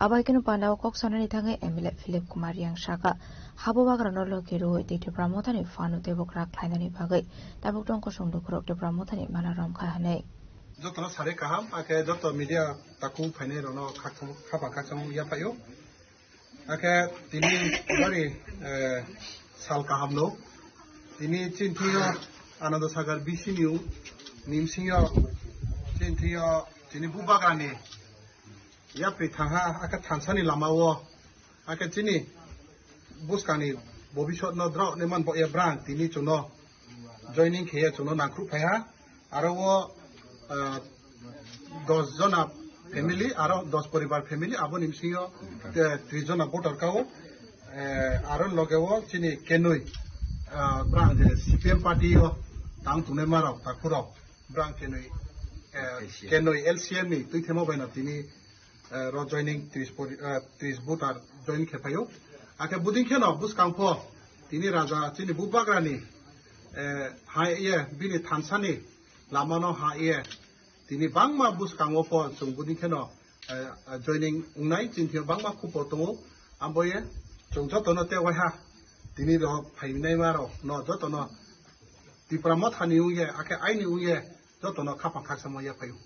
Abaikin Panda Coxon Tange, Emile Philip Kumariang Shaka, Habuagranolo Kiru, the Pramotani Fanu Devokra Kleinani Pagay, Tabuton Kosum to Krok to Pramotani Manaram Kahane. Jotono sare kaham ake joto media taku phane rono khapa khacham yapayo ake tini bari sal kaham lo tini chintiyo Anand Sagar bisiniu nimsiyo chintiyo tini bubagani yapi thanga ake thansani lamawo ake tini buskani bobishot no dro neman bo ebrang tini chuno joining kheye chuno nakru phaya aro 10 jona family aro 10 poribar family abo nimsiyo 3 jona voter kao aro logewo chini kenoi brang CPM party yo tang tune maro takuro brang kenoi LCM ni tuithemo baina tini ro joining 30 voter join khepayo ake budin kheno bus kangpho tini raja chini bubagrani ha ye bini thansani lamano ha ye tini bangma bus kangpho pho chung budin kheno joining ungnai chinthio bangma khupo tongo amboye chung jotono te waiha tini ro phainai maro no jotono tipramot hani uye ake aini uye jotono khapa khaksamo ya phayu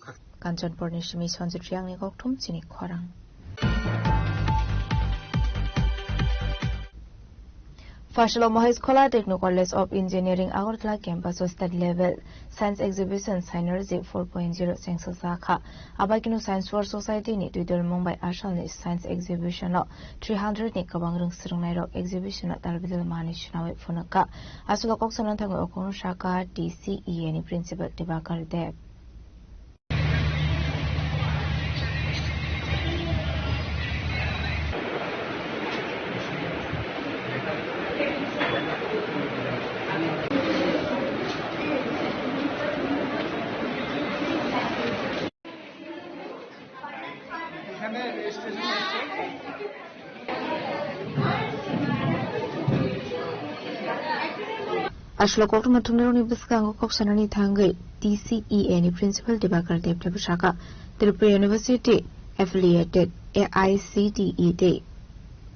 Kanchanpur Nishimi Sonjitriang ni Koktum Chini Khorang. Fashalo Mohis Khola Techno College of Engineering Agartala campus was study level science exhibition Synergy 4.0 Sengsa Sakha Abakinu Science for Society ni Twitter Mumbai Ashal ni science exhibition no 300 ni Kabangrung Sirungnai Rock exhibition no Talbidal Manish Nawe Funaka Asula Koksanan Tango Okono Shaka DCE ni principal Dibakar Dev. Ashlo Koktu Matunero ni Biskango Koksanani Tangai DCE ni Principal Dibakar Dev Shaka Tripura University affiliated AICTE Day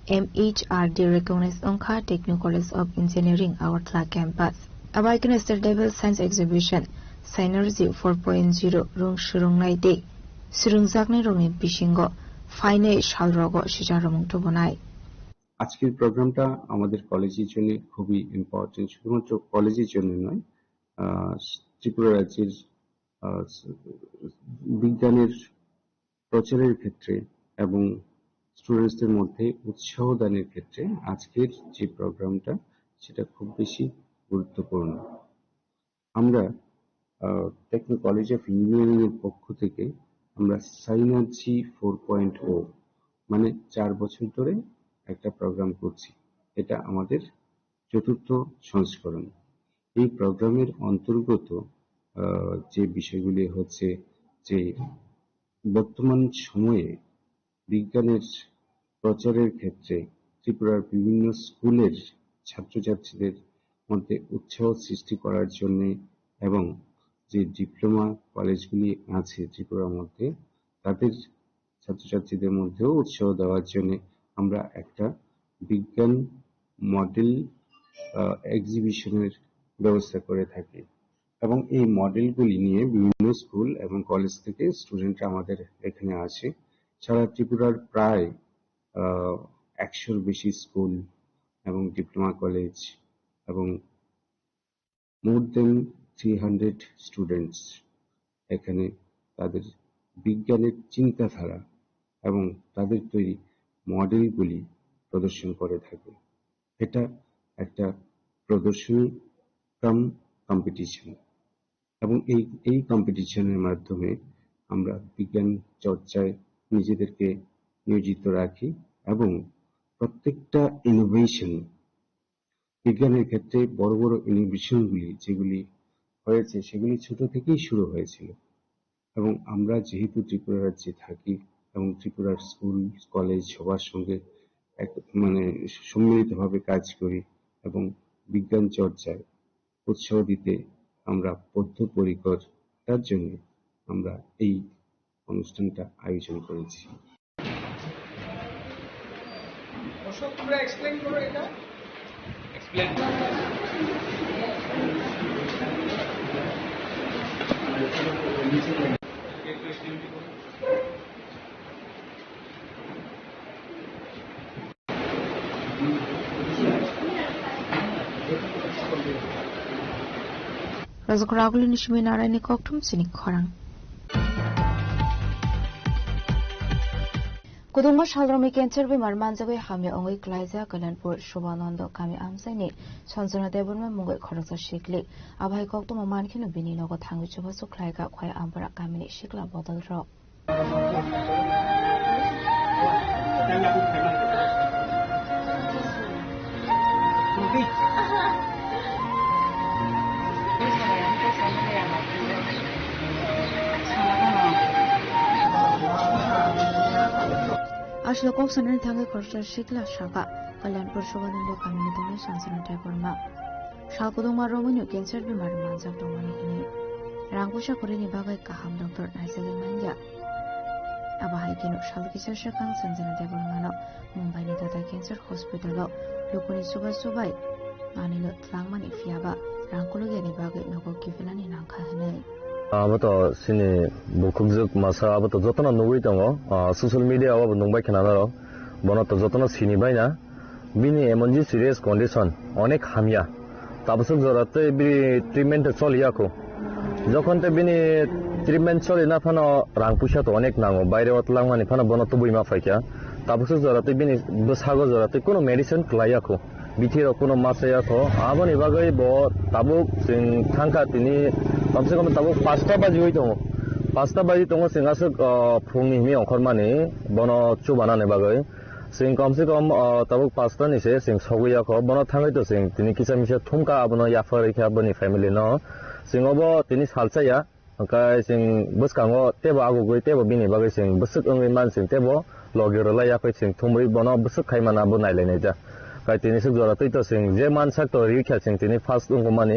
MHRD recognized Onka Techno College of Engineering Agartala campus. Abaikina State Level Science Exhibition Synergy 4.0 Rung Shurungnai Day Surungzakni Rungin Pishingo Fine Shalrogo Shijaromung Tobonai. আজকের প্রোগ্রামটা আমাদের কলেজের জন্য খুবই important শুধুমাত্র কলেজের জন্য নয় ত্রিপুরা রাজ্যের বিজ্ঞানের প্রচারের ক্ষেত্রে এবং স্টুডেন্টসদের মধ্যে উৎসাহ দানের ক্ষেত্রে আজকের যে প্রোগ্রামটা সেটা খুব বেশি গুরুত্বপূর্ণ আমরা টেকনো কলেজ অফ ইঞ্জিনিয়ারিং এর পক্ষ থেকে আমরা সাইনার্জি 4.0 মানে 4 বছর ধরে একটা প্রোগ্রাম করছি এটা আমাদের চতুর্থ সংস্করণ এই প্রোগ্রামের অন্তর্গত যে বিষয়গুলি হচ্ছে যে বর্তমান সময়ে বিজ্ঞানের প্রচারের ক্ষেত্রে ত্রিপুরার বিভিন্ন স্কুলের ছাত্রছাত্রীদের মধ্যে উৎসাহ সৃষ্টি করার জন্য এবং যে ডিপ্লোমা কলেজগুলি আছে ত্রিপুরার মধ্যে তাদের ছাত্রছাত্রীদের মধ্যেও উৎসাহ দেওয়ার জন্য আমরা একটা বিজ্ঞান মডেল এক্সিবিশনের ব্যবস্থা করে থাকি এবং এই মডেলগুলি নিয়ে বিভিন্ন স্কুল এবং কলেজ থেকে স্টুডেন্টরা আমাদের এখানে আসে সারা ত্রিপুরার প্রায় 100-র বেশি স্কুল এবং ডিপ্লোমা কলেজ এবং মোর দেন 300 স্টুডেন্টস এখানে তাদের বিজ্ঞানের চিন্তাধারা এবং তাদের তৈরি মডেলগুলি প্রদর্শন করে থাকে এটা একটা প্রদর্শনী কাম কম্পিটিশন এবং এই কম্পিটিশনের মাধ্যমে আমরা বিজ্ঞান চর্চায় নিজেদেরকে নিয়োজিত রাখি এবং প্রত্যেকটা ইনোভেশন বিজ্ঞানের ক্ষেত্রে বড় বড় ইনোভেশনগুলি যেগুলি হয়েছে সেগুলি ছোট থেকেই শুরু হয়েছিল এবং আমরা যেহেতু ত্রিপুরা রাজ্যে থাকি এবং ত্রিপুরার স্কুল কলেজ সবার সঙ্গে সম্মিলিতভাবে কাজ করি এবং বিজ্ঞান চর্চায় উৎসাহ দিতে আমরা বদ্ধপরিকর তার জন্য আমরা এই অনুষ্ঠানটা আয়োজন করেছি তোমরা এক্সপ্লেইন করো এটা explain Razakragulu Nishimi Narayani Koktum Chini Khorang. Kudunga Shalromi Cancer Bimar Manzawe Hami Ongoi Klaiza Kalanpur Shubhanando Kami Amsani Sansona Devonma Mungoi Khorasa Shikli Abhai Koktum Mankino Bini Nogo Tangu Chubasu Klaiga Kwaya Ambara Kamini Shikla Bottle Rock. আসলে কক্সবাজারের থাঙ্গে খরচা শিখলা শাখা কল্যাণপুর শোভানন্দ কামিনী দমে সানসানাটাই Varma শালকুদুমা রমণীয় cancer বেমার মানজাক দমানি হিনি রাংপুষা করে নিবাগাय কাহাম doctor नायजागै मानया आबाहाय केनो शालकिसार शाखां सानसानाटाय बर्मानो मुम्बाइनि Tata cancer हस्पिटालाव लोकनि सुबाय मानिनो tlangmani fiaba rangkologi निबागाय नगो किफिनानि नांखा हनै 아부터 신이 목극적 마사 아부터 저토나 누구이 덩어 소셜 미디어 아부 농바이 캐나다로 뭐나또 저토나 신이 바이나 비니 에먼지 시리어스 컨디션 অনেক হামিয়া তাবসক জরাতে বি ট্রিটমেন্ট চলিয়াকো যখন তে বিনি ট্রিটমেন্ট চলি না ফানো রাং পুষা তো অনেক নাঙো বাইরে অতলাং মানে ফানো বনতো বইমা ফাইকা তাবসক জরাতে বিনি বসাগো জরাতে কোনো মেডিসিন ক্লাইয়াকো বিথির কোনো মাসায়াকো আবনি বাগৈ ব তাবুক সিং থাঙ্কা তিনি কমসে কম তাবুক 5টা বাজি হই দङ 5টা বাজি দङ সিংহাসক फुंनि মি অখরমানি বন চুবানানে বাগৈ सिं कम से कम तब 5टा निसे सिं सगुयाखौ बनो थाङै तो सिं तिनि किसा मिसा थुमका आबनो याफर रेखा बनि फेमिलि न सिंगबो तिनि सालसाया ओंखाय सिं बसकांगो तेबो आगुगै तेबो बिनि बागै सिं बसक ओंगै मानसिं तेबो लगिरला याफै सिं थुमै बनो बसक खायमाना बो नायलायनाय जा काय तिनि सक जरा तै तो सिं जे मानसा तो रिखा सिं तिनि फार्स्ट ओंगो माने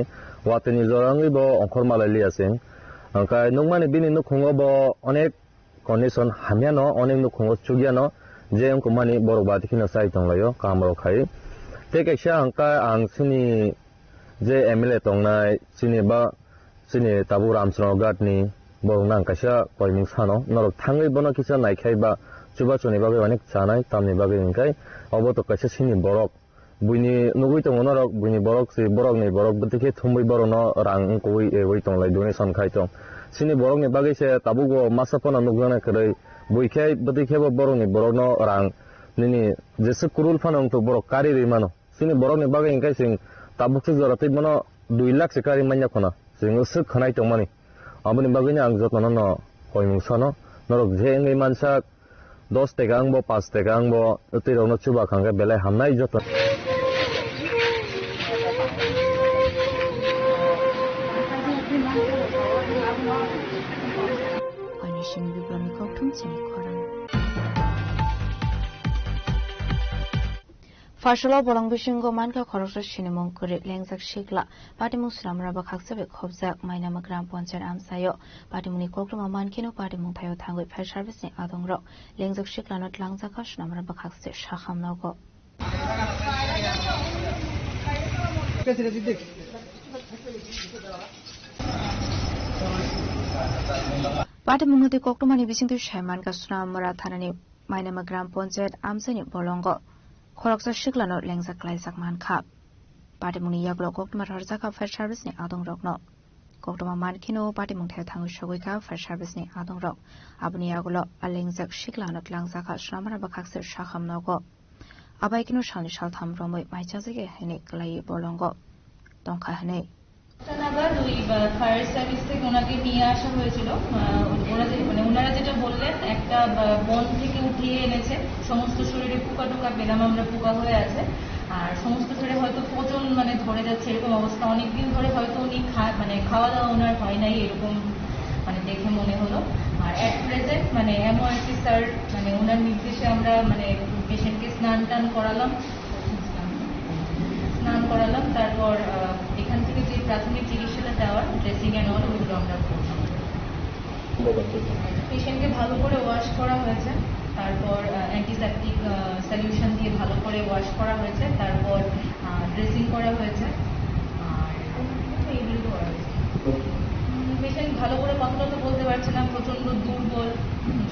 वातनि जराङै बो अंखर मालायलिया सिं ओंखाय नंमाने बिनि नखुङो बो अनेक कन्डिशन हामिया न अनेक नखुङो चुगिया न जे अंको माने बर' बादिखिनो साइ दंलायो कामरो खाय तेकेसा अंका आं सिनि जे एमएलए दंनाय सिनि बा सिनि ताबु रामचन्द्र गाटनि बरंना अंकासा कयमिं सानो नरक थाङै बनो किसा नायखाय बा चुबा चनि बागै अनेक जानाय तामनि बागै इंकाय अबो तो कैसे सिनि बरक बुइनि नुगै दङ नरक बुइनि बरक सि बरकनि बरक बदिखे थुमै बरनो रां कोइ एवै दंलाय डोनेशन खाय दं सिनि बरकनि बागै से ताबुगो मासापना नुगना करै बुइखाय बदिखेबो बरकनि बरकनो रां निनि जेसे कुरुल फानं तो बरक कारि रिमानो सिनि बरकनि बागै इंकाय सिं ताबुकसे जरातै बनो 2 लाख से कारि मान्या खना सिं उस खनाय दंमानि आबनि बागैनो आं जतन न कयमुं सानो नरक जे ngै मानसा 10 टाका आंबो 5 टाका आंबो उतैरावनो चुबा खांगा बेलाय हामनाय जतन Farsalo bolang bisingo manka khoroksa sinimong kuri lengjak shikla patimung sramraba khaksabe khobjak mainama gram panchayat amsayo patimungni kokroma mankino patimung thayo thangoi fire service ni adongrok lengjak shikla not langjaka sramraba khakse shakhamnago patimungni kokromani bisingtu shaimanka sramra thanani mainama gram panchayat amsani bolongo खरकसा शिक्लानो लेंजाक लाइजाक मानखा पाटिमुनि यागलो कोक्टमा रजाका fire service नि आदंरक न कोक्टमा मानखिनो पाटिमुं थाय थांगु सगैका फायर सर्भिस नि आदंरक आबनि यागलो लेंजाक शिक्लानो लांजाका श्रामरा बखाक्से शाखामनगो आबाइकिनो सालनि सालथाम रमै माइचाजेगे हेने क्लाई बलंगो दंखा हेने নাগাদ ওই ফায়ার সার্ভিস থেকে ওনাকে নিয়ে আসা হয়েছিল ওনারা যেটা বললেন একটা বন থেকে উঠিয়ে এনেছে সমস্ত শরীরে পোকা টোকা পেলাম আমরা পোকা হয়ে আছে আর সমস্ত শরীরে হয়তো পচন মানে ধরে যাচ্ছে এরকম অবস্থা অনেকদিন ধরে হয়তো উনি খাওয়া দাওয়া ওনার হয় নাই এরকম মানে দেখে মনে হলো আর অ্যাট প্রেজেন্ট মানে এমওআরসি স্যার মানে ওনার নির্দেশে আমরা মানে পেশেন্টকে স্নান করালাম তারপর এখান থেকে যে প্রাথমিক চিকিৎসাটা দেওয়ার ড্রেসিং এন্ড অল ওগুলো আমরা করলাম পেশেন্টকে ভালো করে ওয়াশ করা হয়েছে তারপর অ্যান্টিসেপটিক সলিউশন দিয়ে ভালো করে ওয়াশ করা হয়েছে তারপর ড্রেসিং করা হয়েছে আর এইগুলো করা হয়েছে পেশেন্ট ভালো করে কথাটা তো বলতে পারছে না প্রচন্ড দুর্বল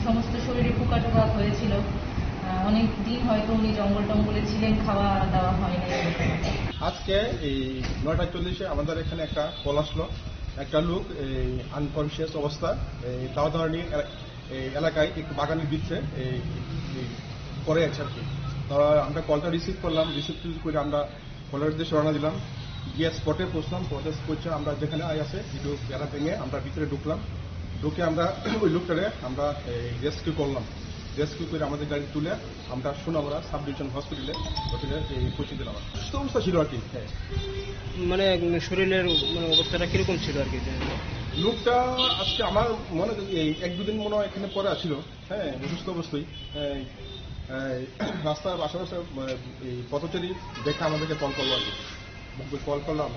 সমস্ত শরীরে পোকা টোকা হয়েছিল অনেক দিন হয়তো উনি জঙ্গলে ছিলেন খাওয়া দাওয়া হয়নি আজকে এই 9:40 আমাদের এখানে একটা কল আসলো একটা লোক আনকনসিয়াস অবস্থা তাওদারনি এলাকায় একটু বাগানের ভিতরে পড়ে আছে আর কি আমরা কলটা রিসিভ করে আমরা কলের উদ্দেশ্যে রওনা দিলাম গিয়ে স্পটে পৌঁছে আমরা যেখানে আছে একটু বেড়া ভেঙে আমরা ভিতরে ঢুকে আমরা ওই লোকটারে আমরা রেস্কিউ করলাম রেস্কিউ করে আমাদের গাড়ি তুলে আমরা সোনামুড়া সাব ডিভিশন হসপিটালে পৌঁছে দিলাম সুস্থ অবস্থা ছিল আর কি মানে শরীরের মানে অবস্থাটা কিরকম ছিল আর কি লোকটা আজকে আমার মনে এই 1-2 দিন মনে হয় এখানে পরে ছিল হ্যাঁ সুস্থ অবস্থায় রাস্তার আশেপাশে এই পথচারী দেখে আমাদেরকে কল করলো আর কি, কল করলাম,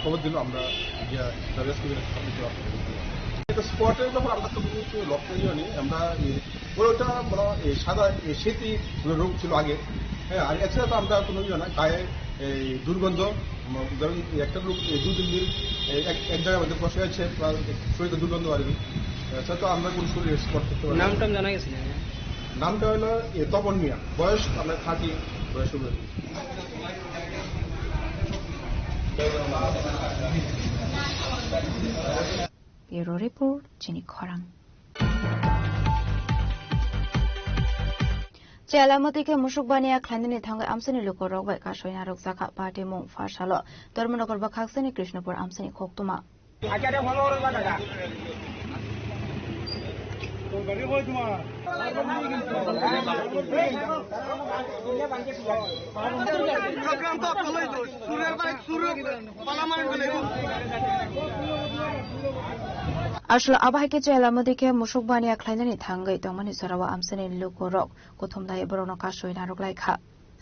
খবর দিল, আমরা স্পটের ব্যাপার আমরা তো কিছু লক্ষণীয় নেই। আমরা ওটা সাদা সেটি রোগ ছিল আগে, হ্যাঁ, আর এছাড়া তো আমরা কোনো ইয়ে না, গায়ে এই দুর্গন্ধ, ধরুন একটা লোক 2-3 দিন এক জায়গার মধ্যে বসে আছে, শরীরে দুর্গন্ধ আসবে, এছাড়া তো আমরা কোন শরীর স্পট করতে পারি। নামটা জানা গেছে? নামটা হলো তপন মিয়া, বয়স আমরা 30 বয়স হবে। Bureau Report, Jenny Khorang. Celamotike musukbania klandini thangai amsani lukorok bai kasoi narok jaka party mong farsalo Dharmanagor bakhaksani Krishnapur amsani khoktuma. আচারে ভালো করে দাদা তো গাড়ি কই তোমার Ashla abahike celamotike musukbania klandini thangai tongmani sarawa amsani lukorok kothomdai borono kasoi narok laikha.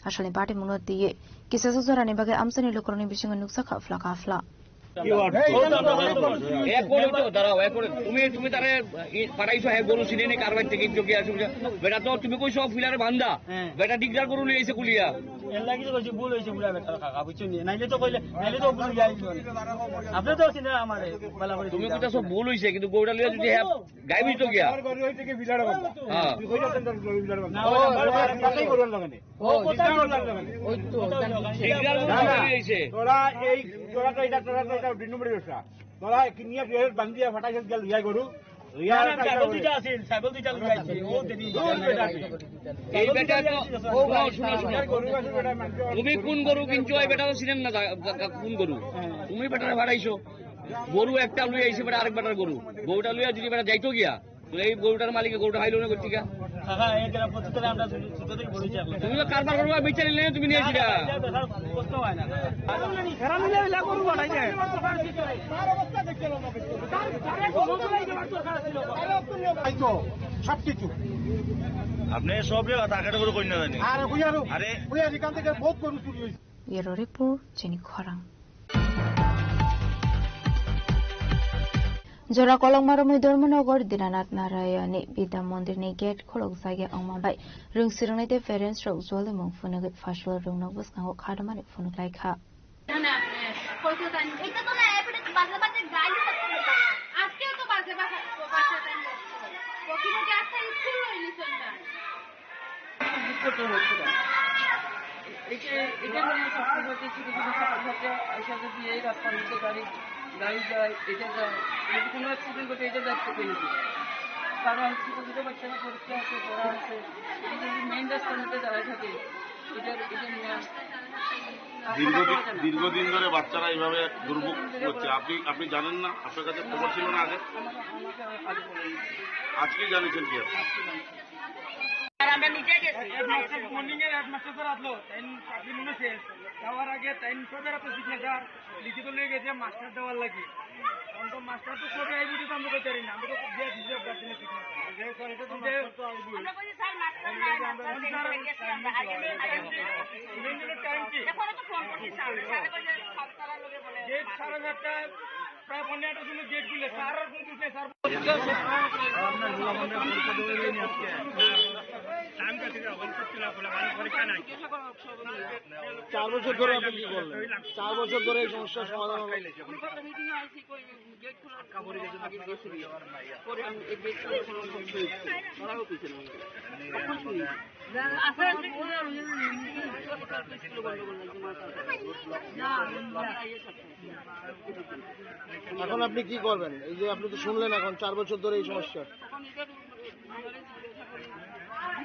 Ashli party mungno diye kisasa jorani bagai amsani lukoroni bisinga nuksa khafla khafla. তুমি তারে পাঠাইছো হ্যাঁ গরু চিনে নে কারবার থেকে চোখে আসো বেটা তো তুমি কইছো ফিলারে বান্ধা বেটা ডিগদার গরু নিয়ে এসে কুলিয়া এর লাগি তো কইছি ভুল হইছে বুড়া বেটা কাকা বুঝছো নি নাইলে তো কইলে নাইলে তো ভুল যাই আপনি তো চিনেন আমারে বলা করে তুমি কইতাছো ভুল হইছে কিন্তু গরুটা লিয়া যদি হ্যাঁ গাইবি তো গিয়া গরু হইছে কি বিলাড় বাবা হ্যাঁ তুই কইতাছ না গরু বিলাড় বাবা না কথাই করুন লাগানে ও কথাই করুন লাগানে ওই তো ডিগদার গরু নিয়ে এসে তোরা তো এটা দুই নম্বরে বসা তোরা কিনিয়া বিয়ে বান্দিয়া ফাটাইছ গেল ইয়া গরু ছাগল দুইটা আছে ছাগল দুইটা লইছে ও দেনি এই বেটা তো ও শুনো তুমি কোন গরু কিনছো এই বেটা তো চিনেন না কোন গরু তুমি বেটারে ভাড়াইছো গরু একটা লই আইছে বেটা আরেক বেটার গরুটা লইয়া যদি বেটা যাইতো গিয়া এই গরুটার মালিকে গরুটা হাইলো না করতে গা কাকা এই গ্রাম প্রতিটা আমরা ছোট থেকে বড় হইছি তুমি তো কারবার করবা বিচার নিলে তুমি নিয়েছিলা কষ্ট হয় না খারাপ মিলে লা গরু বাড়াই যায় তার অবস্থা দেখতে লোক তারে গরু বাড়াই গেল তো খারাপ ছিল আইতো সব কিছু আপনি সব রে টাকাটা করে কই না জানি আরে কইয়া এখান থেকে বহুত গরু চুরি হইছে Bureau Report, Jenny Khorang. Jora kolong maromoi Dharmanagor Dinanath Narayani Bidya Mandir ni gate kholok jage angmabai rungsirnai te parents rok jole mong phone ge fashol rungno buskango khadamani phone laikha না কলকাতা এটা তো না এবারে বাজে বাজে গাড়ি আজকেও তো বাজে বাজে টাইম ওকিমকে আজকে স্কুল হইনি চলতা এটা মানে সবচেয়ে ছোট ছোট ছাত্রছাত্রী আইসা যদি এই রাস্তার মধ্যে গাড়ি যায় এটা যায় যদি কোনো অ্যাক্সিডেন্ট ঘটে এটা যাচ্ছে পেয়েছি কারণ ছোট ছোট বাচ্চারা পরীক্ষা আছে পড়া আছে এটা যদি মেইন রাস্তার মধ্যে দাঁড়ায় থাকে এটা নিয়ে দীর্ঘদিন ধরে বাচ্চারা এইভাবে দুর্ভোগ করছে, আপনি জানেন না? আপনার কাছে খবর ছিল না আগে? আজকে জানিয়েছেন কি? আমরা নিজে গেছি মর্নিং এর হেডমাস্টার স্যার আসলো তাই চাকরি মনে শেষ যাওয়ার আগে তাই সবের তো সিগনেচার লিখিত লয়ে গেছে মাস্টার দেওয়ার লাগে কারণ তো মাস্টার তো সবে আইবি তো আমরা কইতে পারি না আমরা তো দিয়ে দিছি আপনার দিনে সিগনেচার যে স্যার এটা তো মাস্টার তো আইবি আমরা কইছি স্যার মাস্টার না আমরা গেছি আমরা আগে ইভেন্টের টাইম কি এখন তো ফোন করছি স্যার স্যার কইছে সপ্তাহের লগে বলে গেট 7:30 প্রায় 15টার সময় গেট খুলে স্যার আর কোন দিতে স্যার আমরা গোলামন্ডে পরীক্ষা দেওয়া হয়নি আজকে টাইম কাটে যাবে বলতে না বলে মানে পরীক্ষা নাই 4 বছর ধরে আপনি কি বললেন 4 বছর ধরে এই সমস্যার সমাধান হলো মিটিং এ আইছি কই গেট খোলা কাবরে গেছে আগে গেছি পরে আমি এই গেট খোলা করছি ওরা হচ্ছে না আছে এখন আপনি কি করবেন? এই যে আপনি তো শুনলেন এখন 4 বছর ধরে এই সমস্যা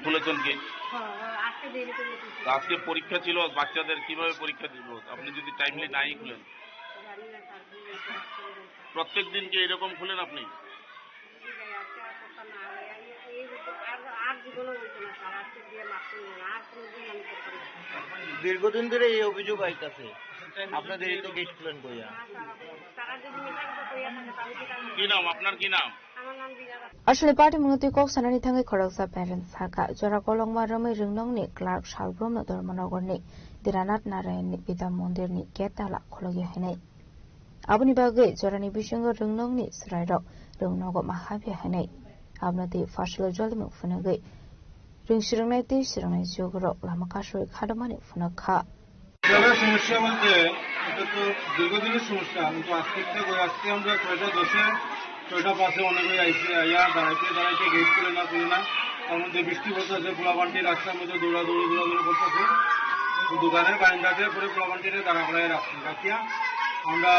খুলেছেন কি? আজকে পরীক্ষা ছিল বাচ্চাদের, কিভাবে পরীক্ষা দিব? আপনি যদি টাইমলি নাই খুলেন, প্রত্যেক দিন কি এরকম খুলেন আপনি? দীর্ঘদিন ধরে এই অভিযোগ আইতাছে। আপনাদের এই তো গেট খুলেন কইয়া কি নাম আপনার, কি নাম? আসলে পার্টি মুনতি কক সানানি থাঙ্গে খরকসা প্যারেন্টস থাকা জরা কলংমা রमै রংনংनि क्लार्क सालब्रमनो धर्मनगरनि दिरानाथ नारायणनि पिता मन्दिरनि गेट ताला खलगि हायनाय आबनि बागै जरानि बिसंगो रंनंनि स्रायराव रंनगो माहाबि हायनाय आबनति फासल जलमु फुनगै रंसिरंनाय दै सिरंनाय जगरो लामा कासुय खादमानि फुनखा সমস্যা বলতে এটা তো দীর্ঘদিনের সমস্যা, কিন্তু আজকে আমরা 6টা 10-এ 6টা 5-এ অনেকে আইসে আইয়া দাঁড়াইতে গেট খুলে না তার মধ্যে বৃষ্টি পড়তেছে, পোলাপান্টি রাস্তার মধ্যে দৌড়াদৌড়ি করতেছে, দোকানের বারান্দাতে পরে পোলাপান্টিতে দাঁড়া করাই রাখিয়া আমরা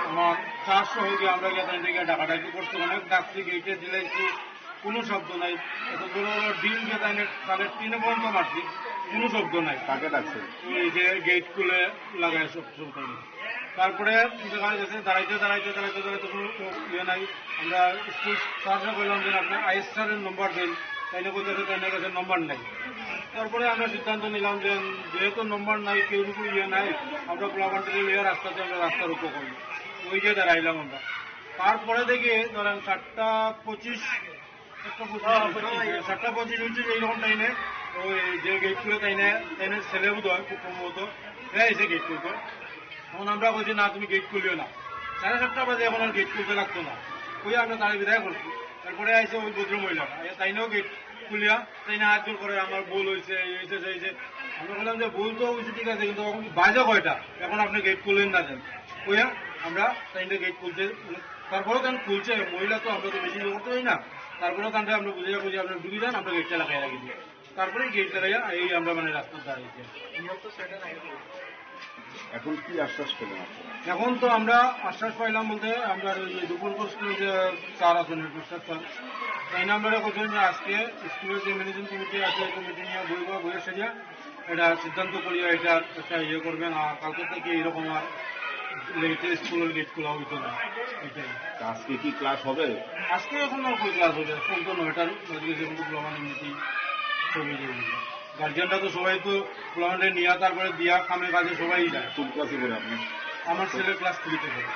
আমার চার সহযোগী আমরা গিয়ে ডাকাডাকি করছি, অনেক ডাকছি, গেটে দিলাইছি, কোনো শব্দ নাই। এত বড় বড় ডিম গেতাইনে তাদের 3 পর্যন্ত মারছি, কোনো শব্দ নাই। কাকে ডাকছে? এই যে গেট খুলে লাগায় সব তারপরে দেখা গেছে দাঁড়াইতে কোনো ইয়ে নাই। আমরা স্কুল স্যাররা বললাম যে আপনার আইএস স্যারের নম্বর দেন, তাইনে বলতে তাইনে কাছে নম্বর নাই। তারপরে আমরা সিদ্ধান্ত নিলাম যে যেহেতু নম্বর নাই, কেউ ইয়ে নাই, আমরা পোলাপান্টি লিয়ে রাস্তাতে আমরা রাস্তার উপর করি, ওই যে দাঁড়াইলাম আমরা। তারপরে দেখি ধরেন 7:25 হচ্ছে এইরকম টাইমে ওই যে গেট খুলে তাইনে ছেলে বোধ হয় খুব সম্ভবত এসে গেট খুলতো। তখন আমরা বলছি না তুমি গেট খুলিও না, 7:30 বাজে এখন আর গেট খুলতে লাগতো না, ওই আমরা তারা বিদায় করছি। তারপরে আইসে ওই ভদ্র মহিলাটা তাইনেও গেট খুলিয়া তাইনে হাত জোর করে আমার ভুল হয়েছে আমরা বললাম যে ভুল তো হয়েছে ঠিক আছে, কিন্তু বাজে কয়টা, এখন আপনি গেট খুললেন না দেন ওইয়া আমরা তাইনে গেট খুলছে। তারপরেও কেন খুলছে মহিলা, তো আমরা তো বেশি করতে পারি না, তারপরেও কানটা আমরা বুঝে আপনার ঢুকে যান, আমরা গেটটা লাগাই রাখি দিই। তারপরে গেট লাগাইয়া এই আমরা মানে রাস্তা দাঁড়িয়েছি। এখন কি আশ্বাস পেলেন? এখন তো আমরা আশ্বাস পাইলাম বলতে আমরা ওই দুপুরপুর স্কুলের যে স্যার আছেন হেডমাস্টার স্যার, তাই না আমরা বলছেন যে আজকে স্কুলের যে ম্যানেজিং কমিটি আছে কমিটি নিয়ে বইয়ের সাজিয়া এটা সিদ্ধান্ত করিয়া এটা একটা ইয়ে করবেন, আর কালকে থেকে এইরকম আর স্কুলের গেট খোলা হইতো না। এটাই। আজকে কি ক্লাস হবে? আজকে এখন আর কই ক্লাস হবে, এখন তো 9টার মিটিং ছবি গার্জিয়ানরা তো সবাই তো প্লান্টে নিয়ে তারপরে দিয়া কামে কাজে সবাই যায়। কোন ক্লাসে করে আপনি? আমার ছেলে ক্লাস 3-তে পড়ে।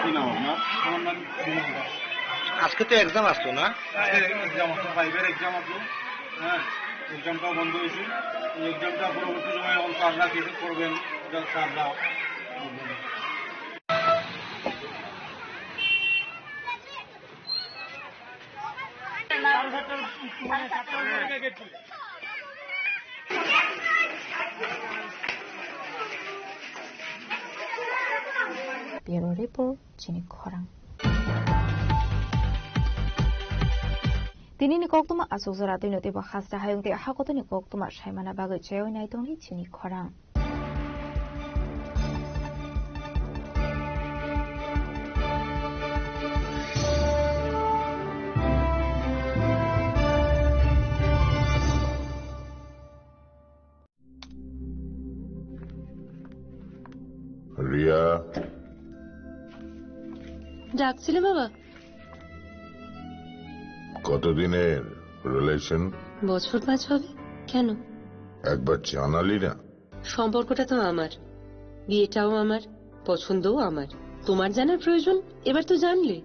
কি নাম আপনার? আমার নাম বিমান দাস। আজকে তো এক্সাম আসতো না? এক্সাম আসতো, 5-এর এক্সাম আসলো। হ্যাঁ, এক্সামটাও বন্ধ হয়েছে। এই এক্সামটা পরবর্তী সময় স্যাররা কিছু করবেন, স্যাররা Bureau Report, Chinik Khorang. Tinini koktuma asuzara tino tiba khasta hayung te hakotoni koktuma shaimana bagai chayoi naitoni Chinik Khorang. Riya, ডাকছিলে বাবা? কতদিনের রিলেশন? বছর 5 হবে। কেন? একবার জানালি না? সম্পর্কটা তো আমার, বিয়েটাও আমার, পছন্দও আমার, তোমার জানার প্রয়োজন এবার তো জানলে।